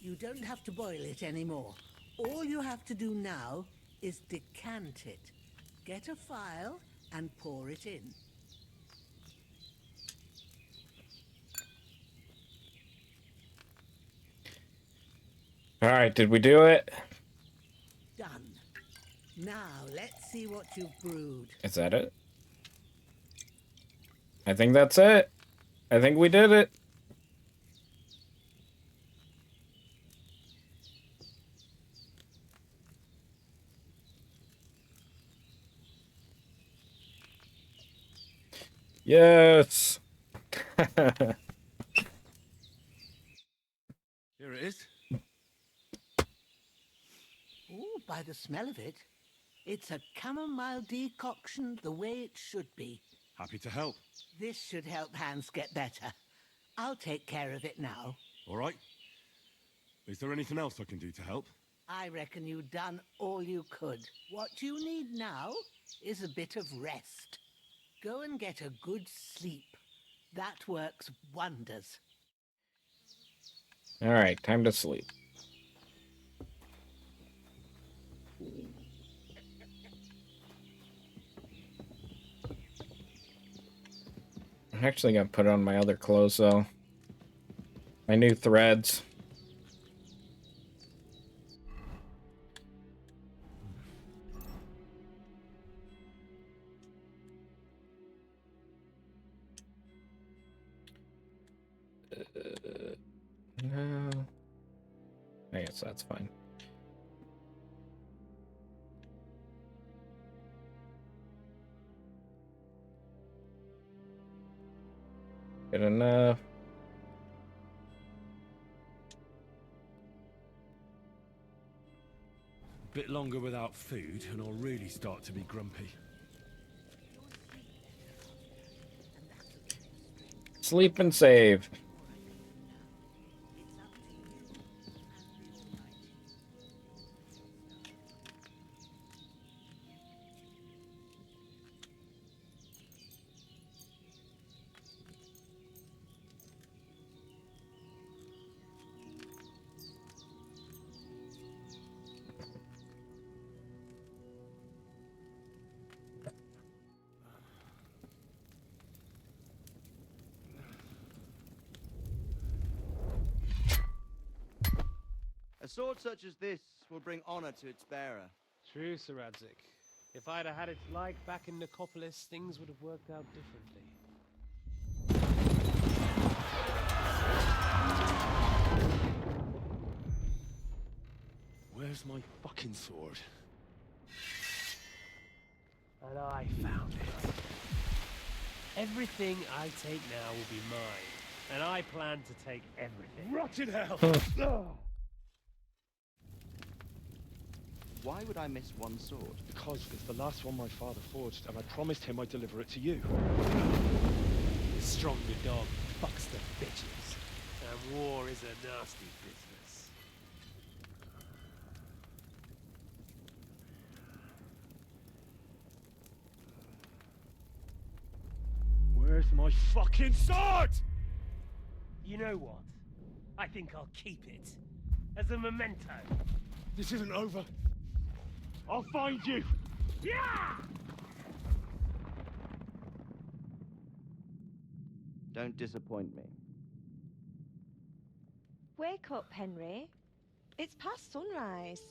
You don't have to boil it anymore. All you have to do now is decant it. Get a phial and pour it in. All right, did we do it? Done. Now, let's see what you've brewed. Is that it? I think that's it. I think we did it. Yes. Here it is. by the smell of it. It's a chamomile decoction the way it should be. Happy to help. This should help Hans get better. I'll take care of it now. All right. Is there anything else I can do to help? I reckon you've done all you could. What you need now is a bit of rest. Go and get a good sleep. That works wonders. All right, time to sleep. I'm actually gonna put on my other clothes though. My new threads. No. I guess that's fine. Good enough. A bit longer without food, and I'll really start to be grumpy. Sleep and save. A sword such as this will bring honor to its bearer. True, Sir Radzik. If I'd have had its like back in Nicopolis, things would have worked out differently. Where's my fucking sword? And I found it. Everything I take now will be mine, and I plan to take everything. Rotten hell! Why would I miss one sword? Because it's the last one my father forged, and I promised him I'd deliver it to you. The stronger dog fucks the bitches, and war is a nasty business. Where's my fucking sword? You know what? I think I'll keep it. As a memento. This isn't over. I'll find you! Yeah! Don't disappoint me. Wake up, Henry. It's past sunrise.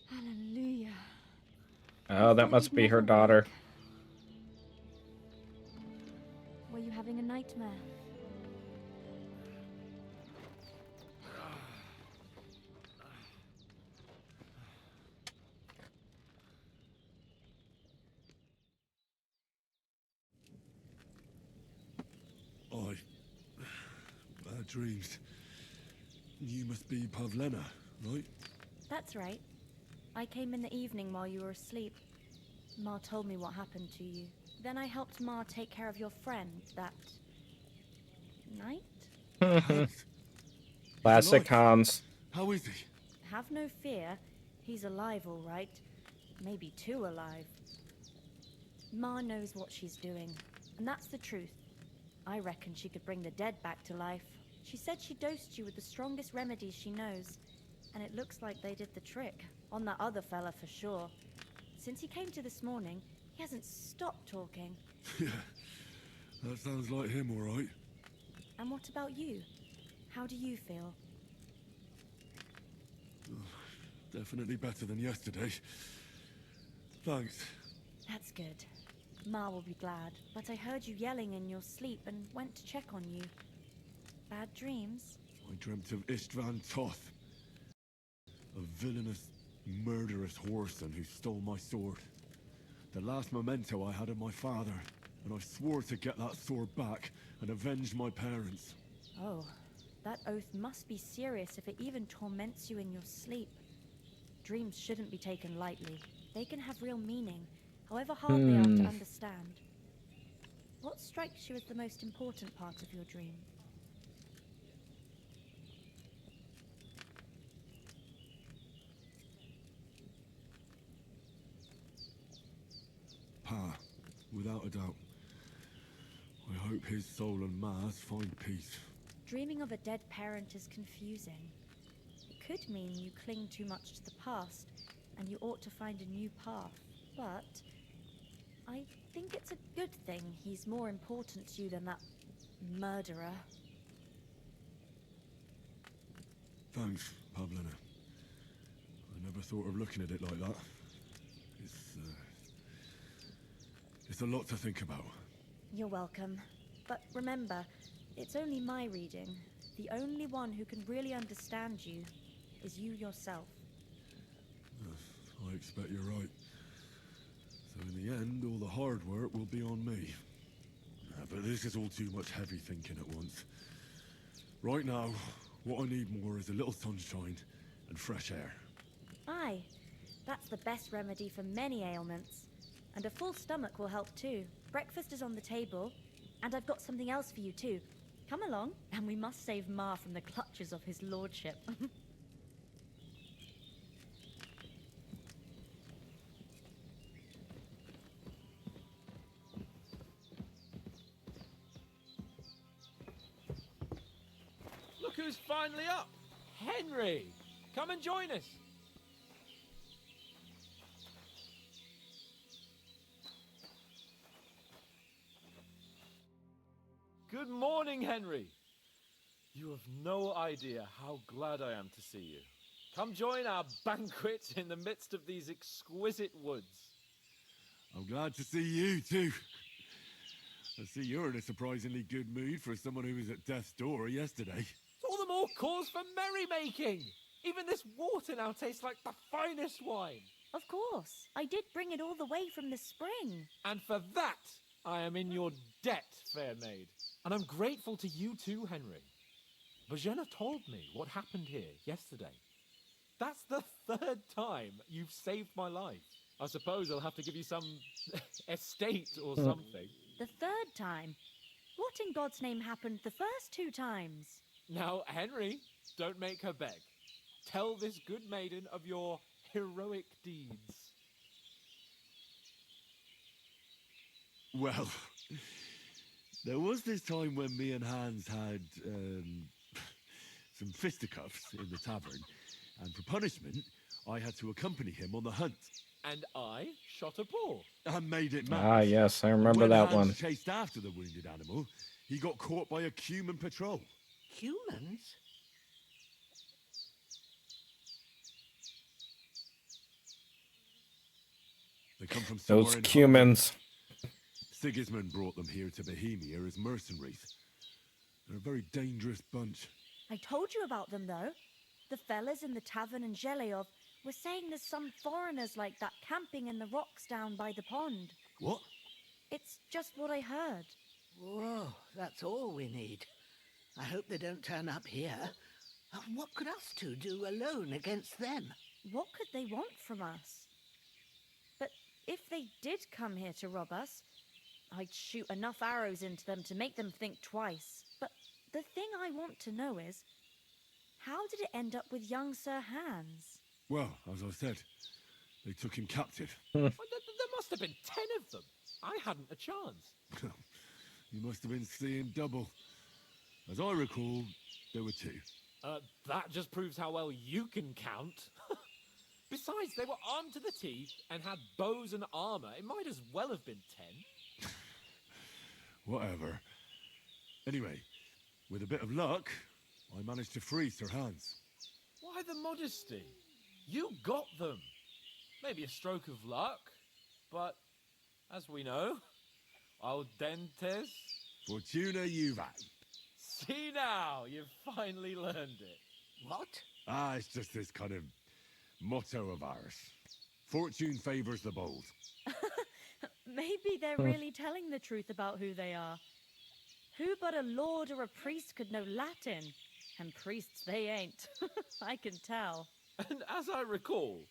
Hallelujah. Oh, that must be her daughter. Were you having a nightmare? Bad dreams. You must be Pavlena, right? That's right. I came in the evening while you were asleep. Ma told me what happened to you. Then I helped Ma take care of your friend that night? Classic Hans. How is he? Have no fear. He's alive, all right. Maybe too alive. Ma knows what she's doing, and that's the truth. I reckon she could bring the dead back to life. She said she dosed you with the strongest remedies she knows, and it looks like they did the trick. On that other fella for sure. Since he came to this morning, he hasn't stopped talking. Yeah, that sounds like him, all right. And what about you? How do you feel? Definitely better than yesterday. Thanks. That's good. Ma will be glad, but I heard you yelling in your sleep and went to check on you. Bad dreams? I dreamt of Istvan Toth. A villainous, murderous whoreson who stole my sword. The last memento I had of my father, and I swore to get that sword back and avenge my parents. Oh, that oath must be serious if it even torments you in your sleep. Dreams shouldn't be taken lightly. They can have real meaning, however hard they are to understand. What strikes you as the most important part of your dream? Pa, without a doubt. I hope his soul and Ma's find peace. Dreaming of a dead parent is confusing. It could mean you cling too much to the past, and you ought to find a new path. But I think it's a good thing he's more important to you than that murderer. Thanks, Pavlina. I never thought of looking at it like that. It's a lot to think about. You're welcome. But remember, it's only my reading. The only one who can really understand you is you yourself. I expect you're right. So in the end, all the hard work will be on me. But this is all too much heavy thinking at once. Right now, what I need more is a little sunshine and fresh air. Aye, that's the best remedy for many ailments. And a full stomach will help too. Breakfast is on the table, and I've got something else for you too. Come along, and we must save Ma from the clutches of his lordship. Look who's finally up! Henry! Come and join us! Good morning, Henry! You have no idea how glad I am to see you. Come join our banquet in the midst of these exquisite woods. I'm glad to see you too. I see you're in a surprisingly good mood for someone who was at death's door yesterday. It's all the more cause for merrymaking! Even this water now tastes like the finest wine. Of course. I did bring it all the way from the spring. And for that, I am in your debt, fair maid. And I'm grateful to you too, Henry. Bojena told me what happened here yesterday. That's the third time you've saved my life. I suppose I'll have to give you some estate or something. The third time? What in God's name happened the first 2 times? Now, Henry, don't make her beg. Tell this good maiden of your heroic deeds. Well, there was this time when me and Hans had some fisticuffs in the tavern, and for punishment, I had to accompany him on the hunt. And I shot a boar. And made it mad. Ah, yes, I remember when that Hans one. chased after the wounded animal, he got caught by a human patrol. Humans? They come from Those somewhere in cumins. Sigismund brought them here to Bohemia as mercenaries. They're a very dangerous bunch. I told you about them, though. The fellas in the tavern in Zheleov were saying there's some foreigners like that camping in the rocks down by the pond. What? It's just what I heard. Whoa, that's all we need. I hope they don't turn up here. What could us two do alone against them? What could they want from us? But if they did come here to rob us, I'd shoot enough arrows into them to make them think twice. But the thing I want to know is, how did it end up with young Sir Hans? Well, as I said, they took him captive. Well, there must have been 10 of them. I hadn't a chance. You must have been seeing double. As I recall, there were 2. That just proves how well you can count. Besides, they were armed to the teeth and had bows and armor. It might as well have been 10. Whatever. Anyway, with a bit of luck, I managed to free Sir Hans. Why the modesty? You got them. Maybe a stroke of luck, but as we know, al dentes. Fortuna juvat. See now, you've finally learned it. What? It's just this kind of motto of ours. Fortune favors the bold. Maybe they're really telling the truth about who they are. Who but a lord or a priest could know Latin? And priests they ain't. I can tell. And as I recall,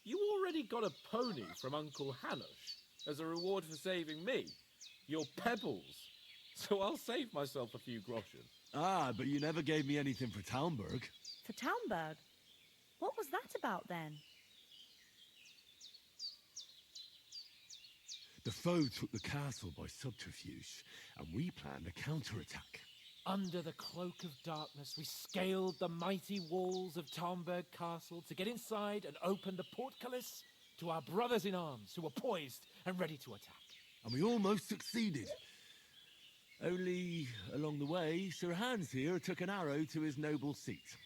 you already got a pony from Uncle Hanush as a reward for saving me. Your pebbles. So I'll save myself a few groschen. Ah, but you never gave me anything for Talmberg. For Talmberg? What was that about then? The foe took the castle by subterfuge, and we planned a counterattack. Under the cloak of darkness, we scaled the mighty walls of Talmberg Castle to get inside and open the portcullis to our brothers in arms who were poised and ready to attack. And we almost succeeded. Only, along the way, Sir Hans here took an arrow to his noble seat.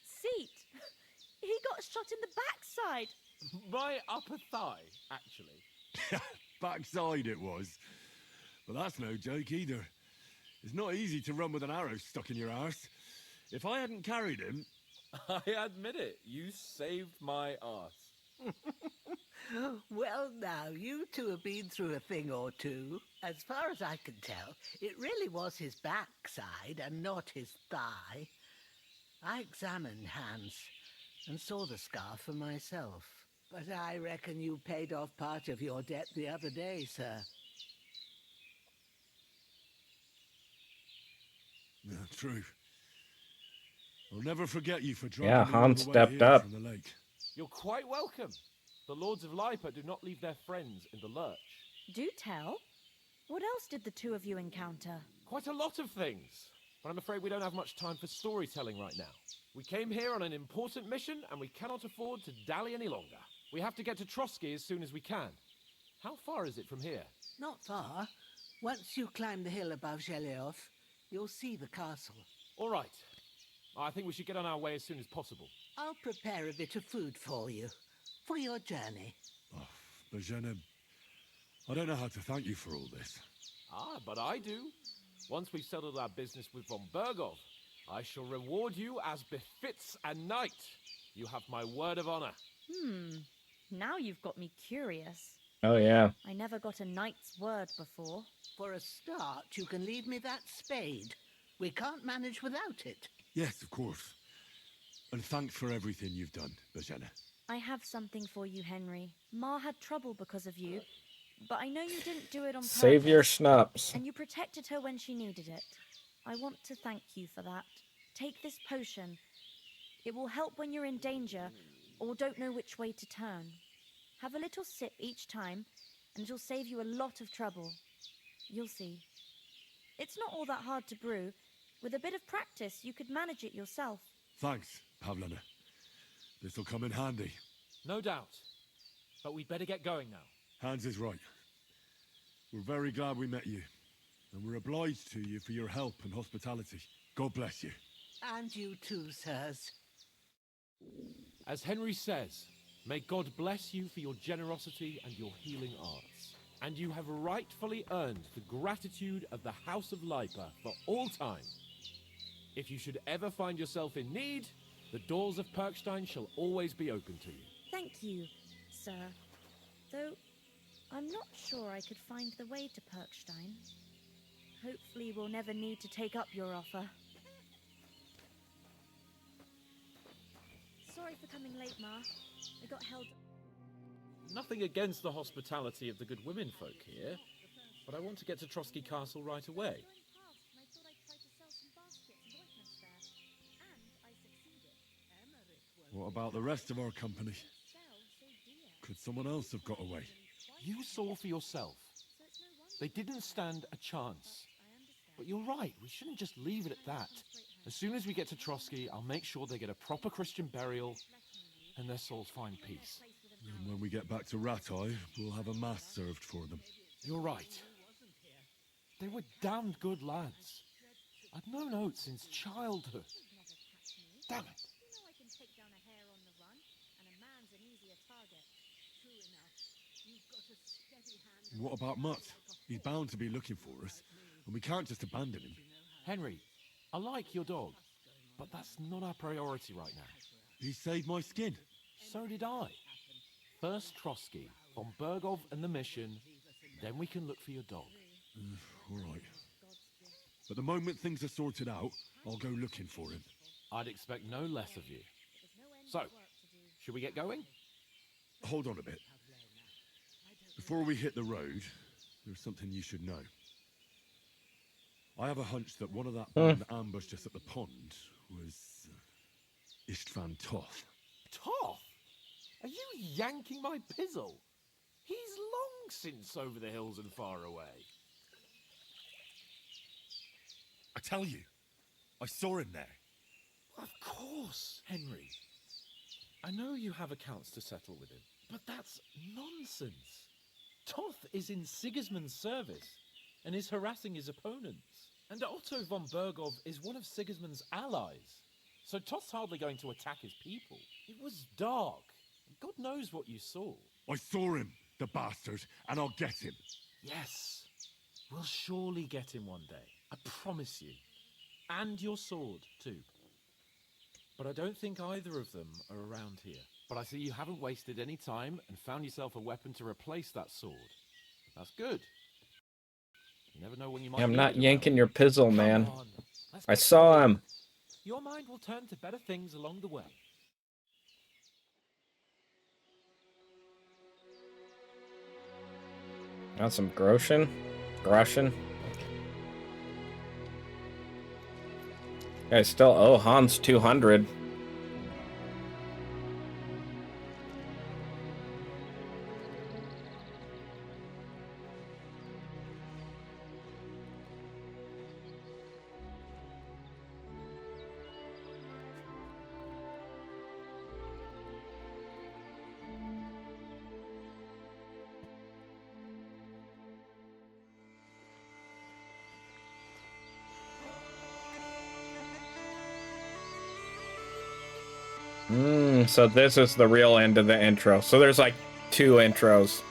Seat? He got shot in the backside. My upper thigh, actually. Backside it was. But that's no joke either. It's not easy to run with an arrow stuck in your arse. If I hadn't carried him... I admit it, you saved my arse. Well, now, you two have been through a thing or two. As far as I can tell, it really was his backside and not his thigh. I examined Hans and saw the scar for myself. But I reckon you paid off part of your debt the other day, sir. Yeah, true. I'll never forget you for driving Yeah, me all Hans the way stepped here up. from the lake. You're quite welcome. The Lords of Lipa do not leave their friends in the lurch. Do tell. What else did the two of you encounter? Quite a lot of things. But I'm afraid we don't have much time for storytelling right now. We came here on an important mission, and we cannot afford to dally any longer. We have to get to Trotsky as soon as we can. How far is it from here? Not far. Once you climb the hill above Geleoth, you'll see the castle. All right. I think we should get on our way as soon as possible. I'll prepare a bit of food for you, for your journey. Oh, Bajena, I don't know how to thank you for all this. Ah, but I do. Once we've settled our business with von Bergov, I shall reward you as befits a knight. You have my word of honor. Now you've got me curious. Oh, yeah. I never got a knight's word before. For a start, you can leave me that spade. We can't manage without it. Yes, of course. And thanks for everything you've done, Bajena. I have something for you, Henry. Ma had trouble because of you, but I know you didn't do it on purpose. Save your schnaps. And you protected her when she needed it. I want to thank you for that. Take this potion. It will help when you're in danger or don't know which way to turn. Have a little sip each time, and it'll save you a lot of trouble. You'll see. It's not all that hard to brew. With a bit of practice, you could manage it yourself. Thanks, Pavlena. This'll come in handy. No doubt. But we'd better get going now. Hans is right. We're very glad we met you. And we're obliged to you for your help and hospitality. God bless you. And you too, sirs. As Henry says, may God bless you for your generosity and your healing arts. And you have rightfully earned the gratitude of the House of Lipa for all time. If you should ever find yourself in need, the doors of Perkstein shall always be open to you. Thank you, sir. Though, I'm not sure I could find the way to Perkstein. Hopefully we'll never need to take up your offer. Sorry for coming late, Ma. I got held... Nothing against the hospitality of the good women folk here, but I want to get to Trotsky Castle right away. What about the rest of our company? Could someone else have got away? You saw for yourself. They didn't stand a chance. But you're right, we shouldn't just leave it at that. As soon as we get to Trotsky, I'll make sure they get a proper Christian burial and their souls find peace. And when we get back to Ratai, we'll have a mass served for them. You're right. They were damned good lads. I'd known Oates since childhood. Damn it. What about Mutt? He's bound to be looking for us, and we can't just abandon him. Henry, I like your dog, but that's not our priority right now. He saved my skin. So did I. First Trotsky, Von Bergov and the mission, then we can look for your dog. All right. But the moment things are sorted out, I'll go looking for him. I'd expect no less of you. So, should we get going? Hold on a bit. Before we hit the road, there's something you should know. I have a hunch that one of that band that ambushed us at the pond was Istvan Toth. Toth? Are you yanking my pizzle? He's long since over the hills and far away. I tell you, I saw him there. Of course, Henry. I know you have accounts to settle with him, but that's nonsense. Toth is in Sigismund's service and is harassing his opponents. And Otto von Bergov is one of Sigismund's allies. So Toth's hardly going to attack his people. It was dark. God knows what you saw. I saw him, the bastard, and I'll get him. Yes. We'll surely get him one day. I promise you. And your sword, too. But I don't think either of them are around here. But I see you haven't wasted any time and found yourself a weapon to replace that sword. That's good. You never know when you might I'm need not it yanking around. your pizzle, Come man. on, let's I get saw going. him. Your mind will turn to better things along the way. Got some Groshen? I still owe Hans 200. So this is the real end of the intro. So there's like 2 intros.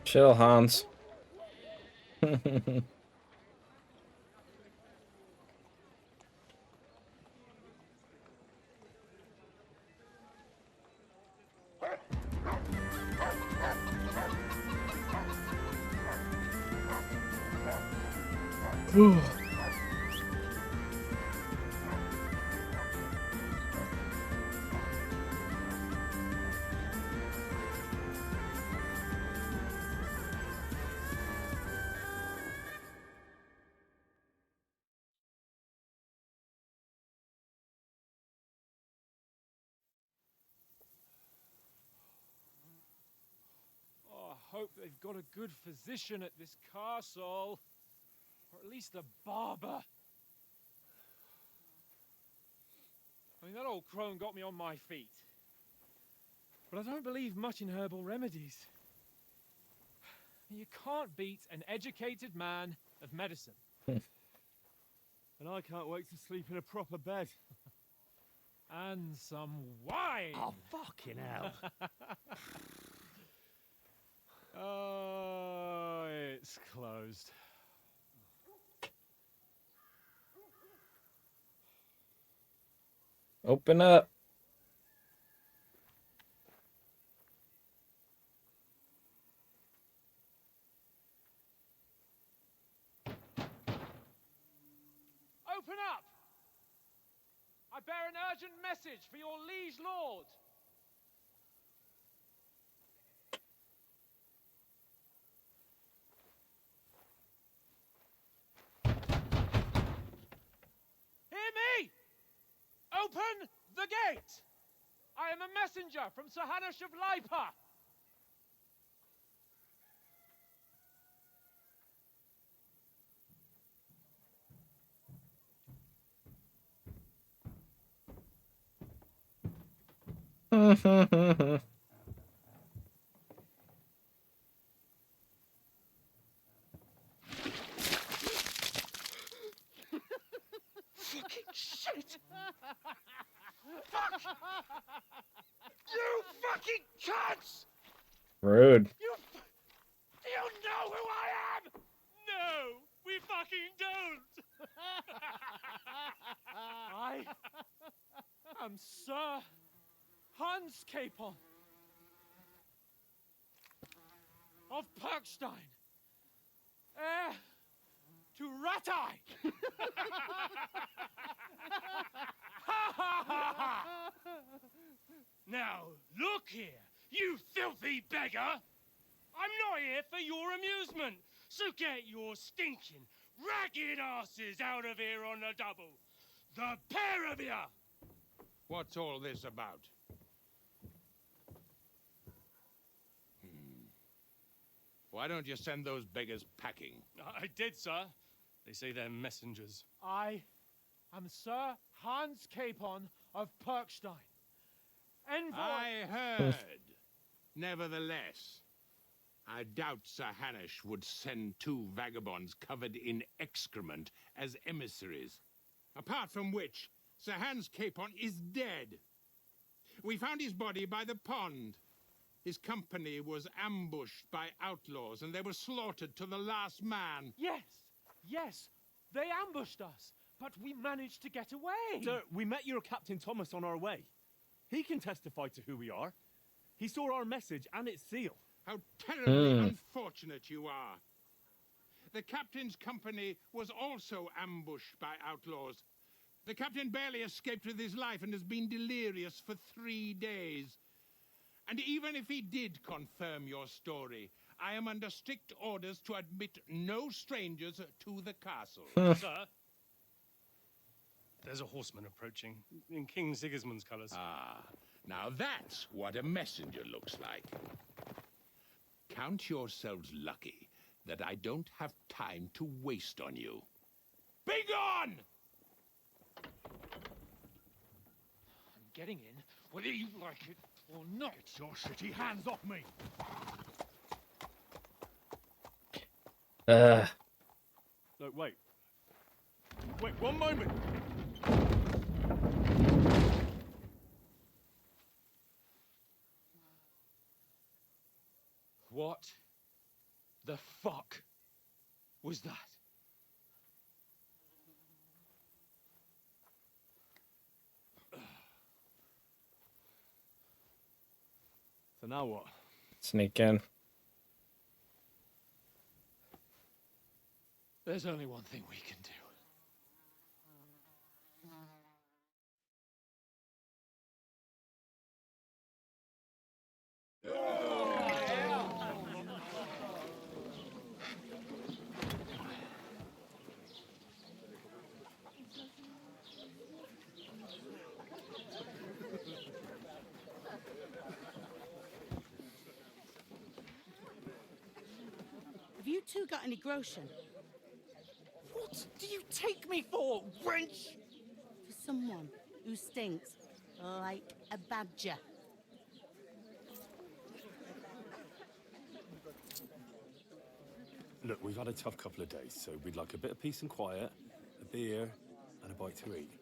Chill, Hans. Oh, I hope they've got a good physician at this castle. Or at least a barber. I mean, that old crone got me on my feet. But I don't believe much in herbal remedies. You can't beat an educated man of medicine. And I can't wait to sleep in a proper bed. And some wine! Oh, fucking hell. Oh, closed. Open up. Open up! I bear an urgent message for your liege lord. Hear me! Open the gate! I am a messenger from Sir Hanush of Lipa. Fucking shit! Fuck! You fucking cunts! Rude. You know who I am? No, we fucking don't! I am Sir Hans Capon of Perkstein, heir to Ratai. Now, look here, you filthy beggar! I'm not here for your amusement, so get your stinking, ragged asses out of here on the double. The pair of you! What's all this about? Why don't you send those beggars packing? I did, sir. They say they're messengers. I am Sir Hans Capon of Perkstein, envoy. I heard. Nevertheless, I doubt Sir Hanush would send two vagabonds covered in excrement as emissaries. Apart from which, Sir Hans Capon is dead. We found his body by the pond. His company was ambushed by outlaws, and they were slaughtered to the last man. Yes, they ambushed us, but we managed to get away. Sir, we met your Captain Thomas on our way. He can testify to who we are. He saw our message and its seal. How terribly unfortunate you are. The captain's company was also ambushed by outlaws. The captain barely escaped with his life and has been delirious for 3 days. And even if he did confirm your story, I am under strict orders to admit no strangers to the castle. Sir, there's a horseman approaching in King Sigismund's colours. Ah, now that's what a messenger looks like. Count yourselves lucky that I don't have time to waste on you. Be gone! I'm getting in, whether you like it or not. Get your shitty hands off me! No, wait. Wait, one moment! What the fuck was that? So now what? Sneak in. There's only one thing we can do. Have you two got any groschen? What do you take me for, wench? For someone who stinks like a badger. Look, we've had a tough couple of days, so we'd like a bit of peace and quiet, a beer, and a bite to eat.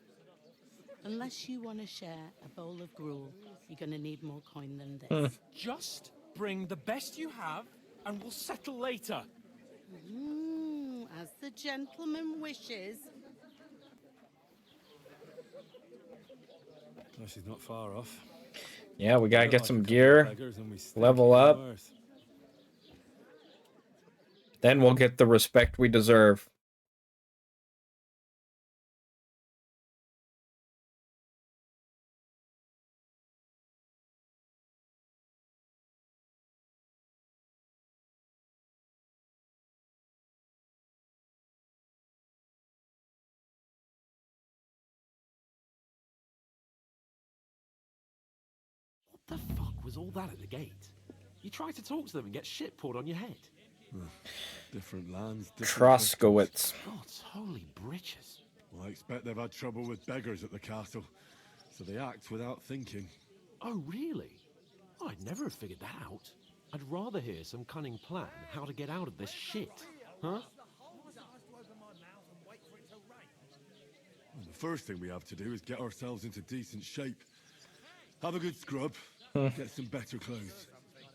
Unless you want to share a bowl of gruel, you're going to need more coin than this. Just bring the best you have, and we'll settle later. Mm, As the gentleman wishes. Oh, she's not far off. Yeah, we gotta They're get like a some couple of gear, beggars and we stink level even up. worse. Then we'll get the respect we deserve. What the fuck was all that at the gate? You try to talk to them and get shit poured on your head. Different lands, different Troskowitz. God's holy britches. Well, I expect they've had trouble with beggars at the castle, so they act without thinking. Oh, really? I'd never have figured that out. I'd rather hear some cunning plan how to get out of this shit. Huh? Well, the first thing we have to do is get ourselves into decent shape. Have a good scrub, get some better clothes.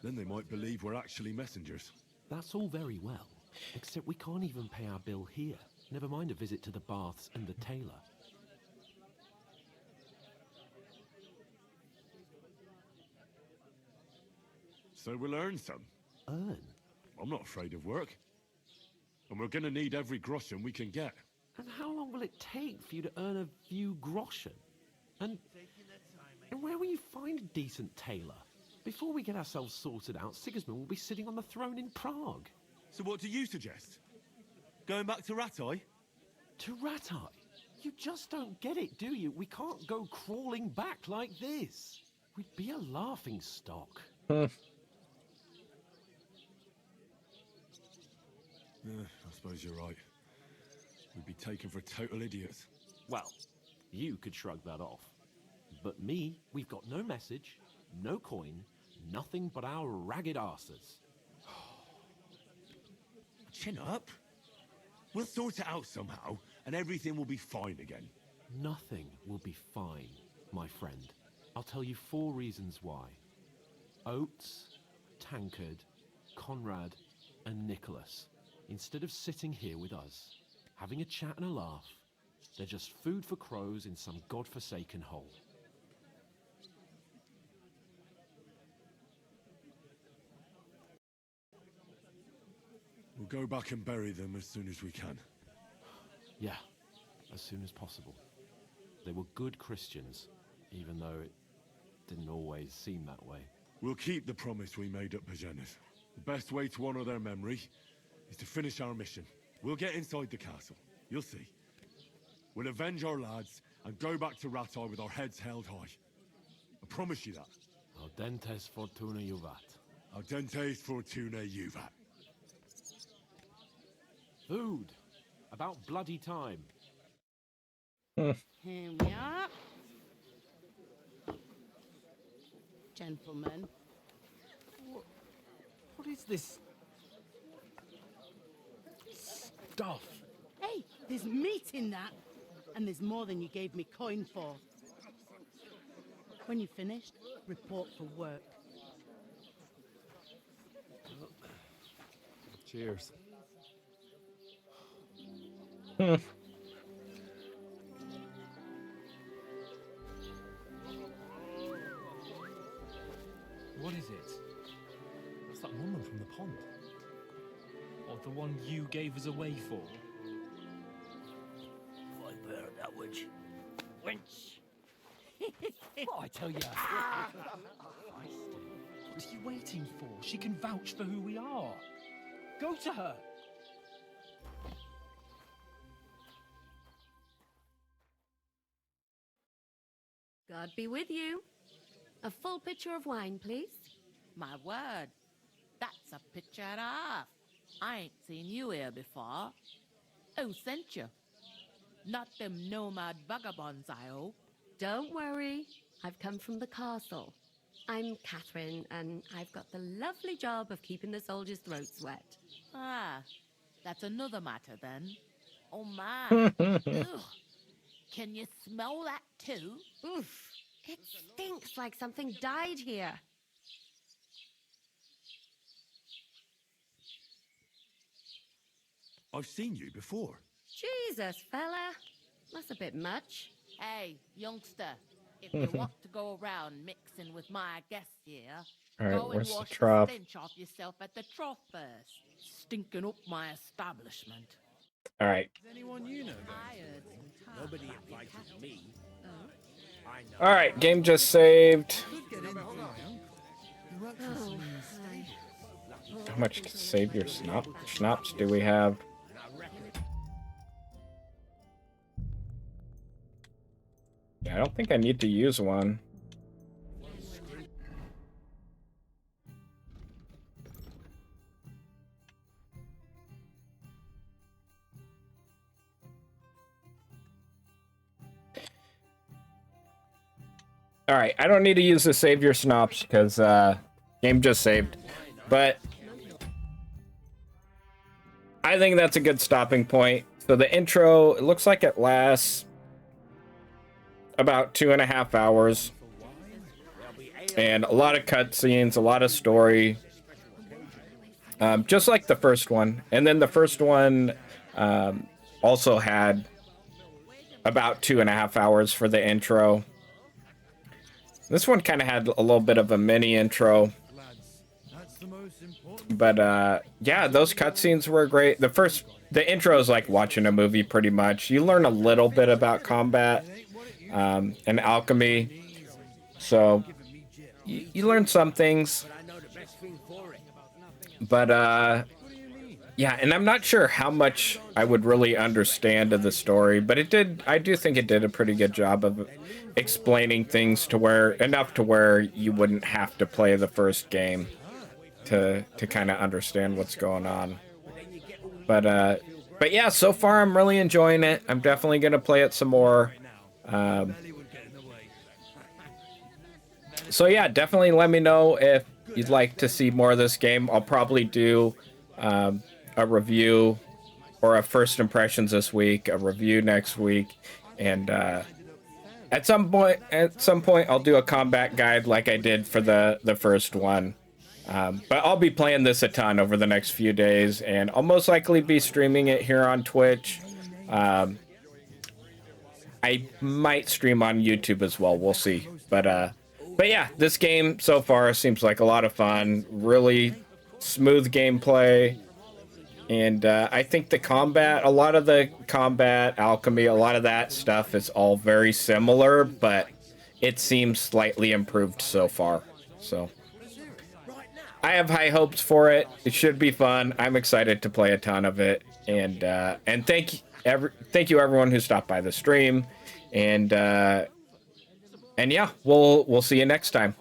Then they might believe we're actually messengers. That's all very well, except we can't even pay our bill here. Never mind a visit to the baths and the tailor. So we'll earn some. Earn? I'm not afraid of work. And we're gonna need every groschen we can get. And how long will it take for you to earn a few groschen? And where will you find a decent tailor? Before we get ourselves sorted out, Sigismund will be sitting on the throne in Prague. So what do you suggest? Going back to Ratai? To Ratai? You just don't get it, do you? We can't go crawling back like this. We'd be a laughing stock. Yeah, I suppose you're right. We'd be taken for total idiots. Well, you could shrug that off. But me, we've got no message, no coin, nothing but our ragged arses. Chin up. We'll sort it out somehow, and everything will be fine again. Nothing will be fine, my friend. I'll tell you 4 reasons why. Oates, Tankard, Conrad, and Nicholas, instead of sitting here with us, having a chat and a laugh, they're just food for crows in some godforsaken hole. We'll go back and bury them as soon as we can. Yeah, as soon as possible. They were good Christians, even though it didn't always seem that way. We'll keep the promise we made at Pagenes. The best way to honor their memory is to finish our mission. We'll get inside the castle. You'll see. We'll avenge our lads and go back to Ratai with our heads held high. I promise you that. Audentes fortuna juvat. Audentes fortuna juvat. Food. About bloody time. Here we are. Gentlemen. What is this stuff? Hey, there's meat in that. And there's more than you gave me coin for. When you're finished, report for work. Cheers. What is it? It's that woman from the pond. Or the one you gave us away for. I bear that witch. Wench! What I tell you? What are you waiting for? She can vouch for who we are. Go to her. God be with you. A full pitcher of wine, please. My word, that's a picture and a half. I ain't seen you here before. Who sent you? Not them nomad vagabonds, I hope. Don't worry. I've come from the castle. I'm Catherine, and I've got the lovely job of keeping the soldiers' throats wet. Ah, that's another matter then. Oh my. Ugh. Can you smell that too? Oof. It stinks like something died here. I've seen you before. Jesus, fella. That's a bit much. Hey, youngster, if you want to go around mixing with my guests here, All right, go and where's the wash the trough? stench off yourself at the trough first. Stinking up my establishment. All right. Anyone you know? Nobody invited me. All right, game just saved. How much savior schnapps do we have? Yeah, I don't think I need to use one. All right, I don't need to use the savior schnapps because game just saved, but I think that's a good stopping point. So the intro, it looks like it lasts about 2.5 hours, and a lot of cutscenes, a lot of story, just like the first one. And then the first one also had about 2.5 hours for the intro. This one kind of had a little bit of a mini intro. But yeah, those cutscenes were great. The intro is like watching a movie pretty much. You learn a little bit about combat and alchemy. So you learn some things. But yeah, and I'm not sure how much I would really understand of the story, but I do think it did a pretty good job of explaining things to where you wouldn't have to play the first game to kind of understand what's going on. But yeah, so far I'm really enjoying it. I'm definitely gonna play it some more. So yeah, definitely let me know if you'd like to see more of this game. I'll probably do a review or a first impressions this week, a review next week, and at some point I'll do a combat guide like I did for the first one. But I'll be playing this a ton over the next few days, and I'll most likely be streaming it here on Twitch. I might stream on YouTube as well. We'll see. But yeah, this game so far seems like a lot of fun. Really smooth gameplay. And I think a lot of the combat, alchemy, a lot of that stuff is all very similar, but it seems slightly improved so far. So I have high hopes for it. It should be fun. I'm excited to play a ton of it. And thank you everyone who stopped by the stream. And yeah, we'll see you next time.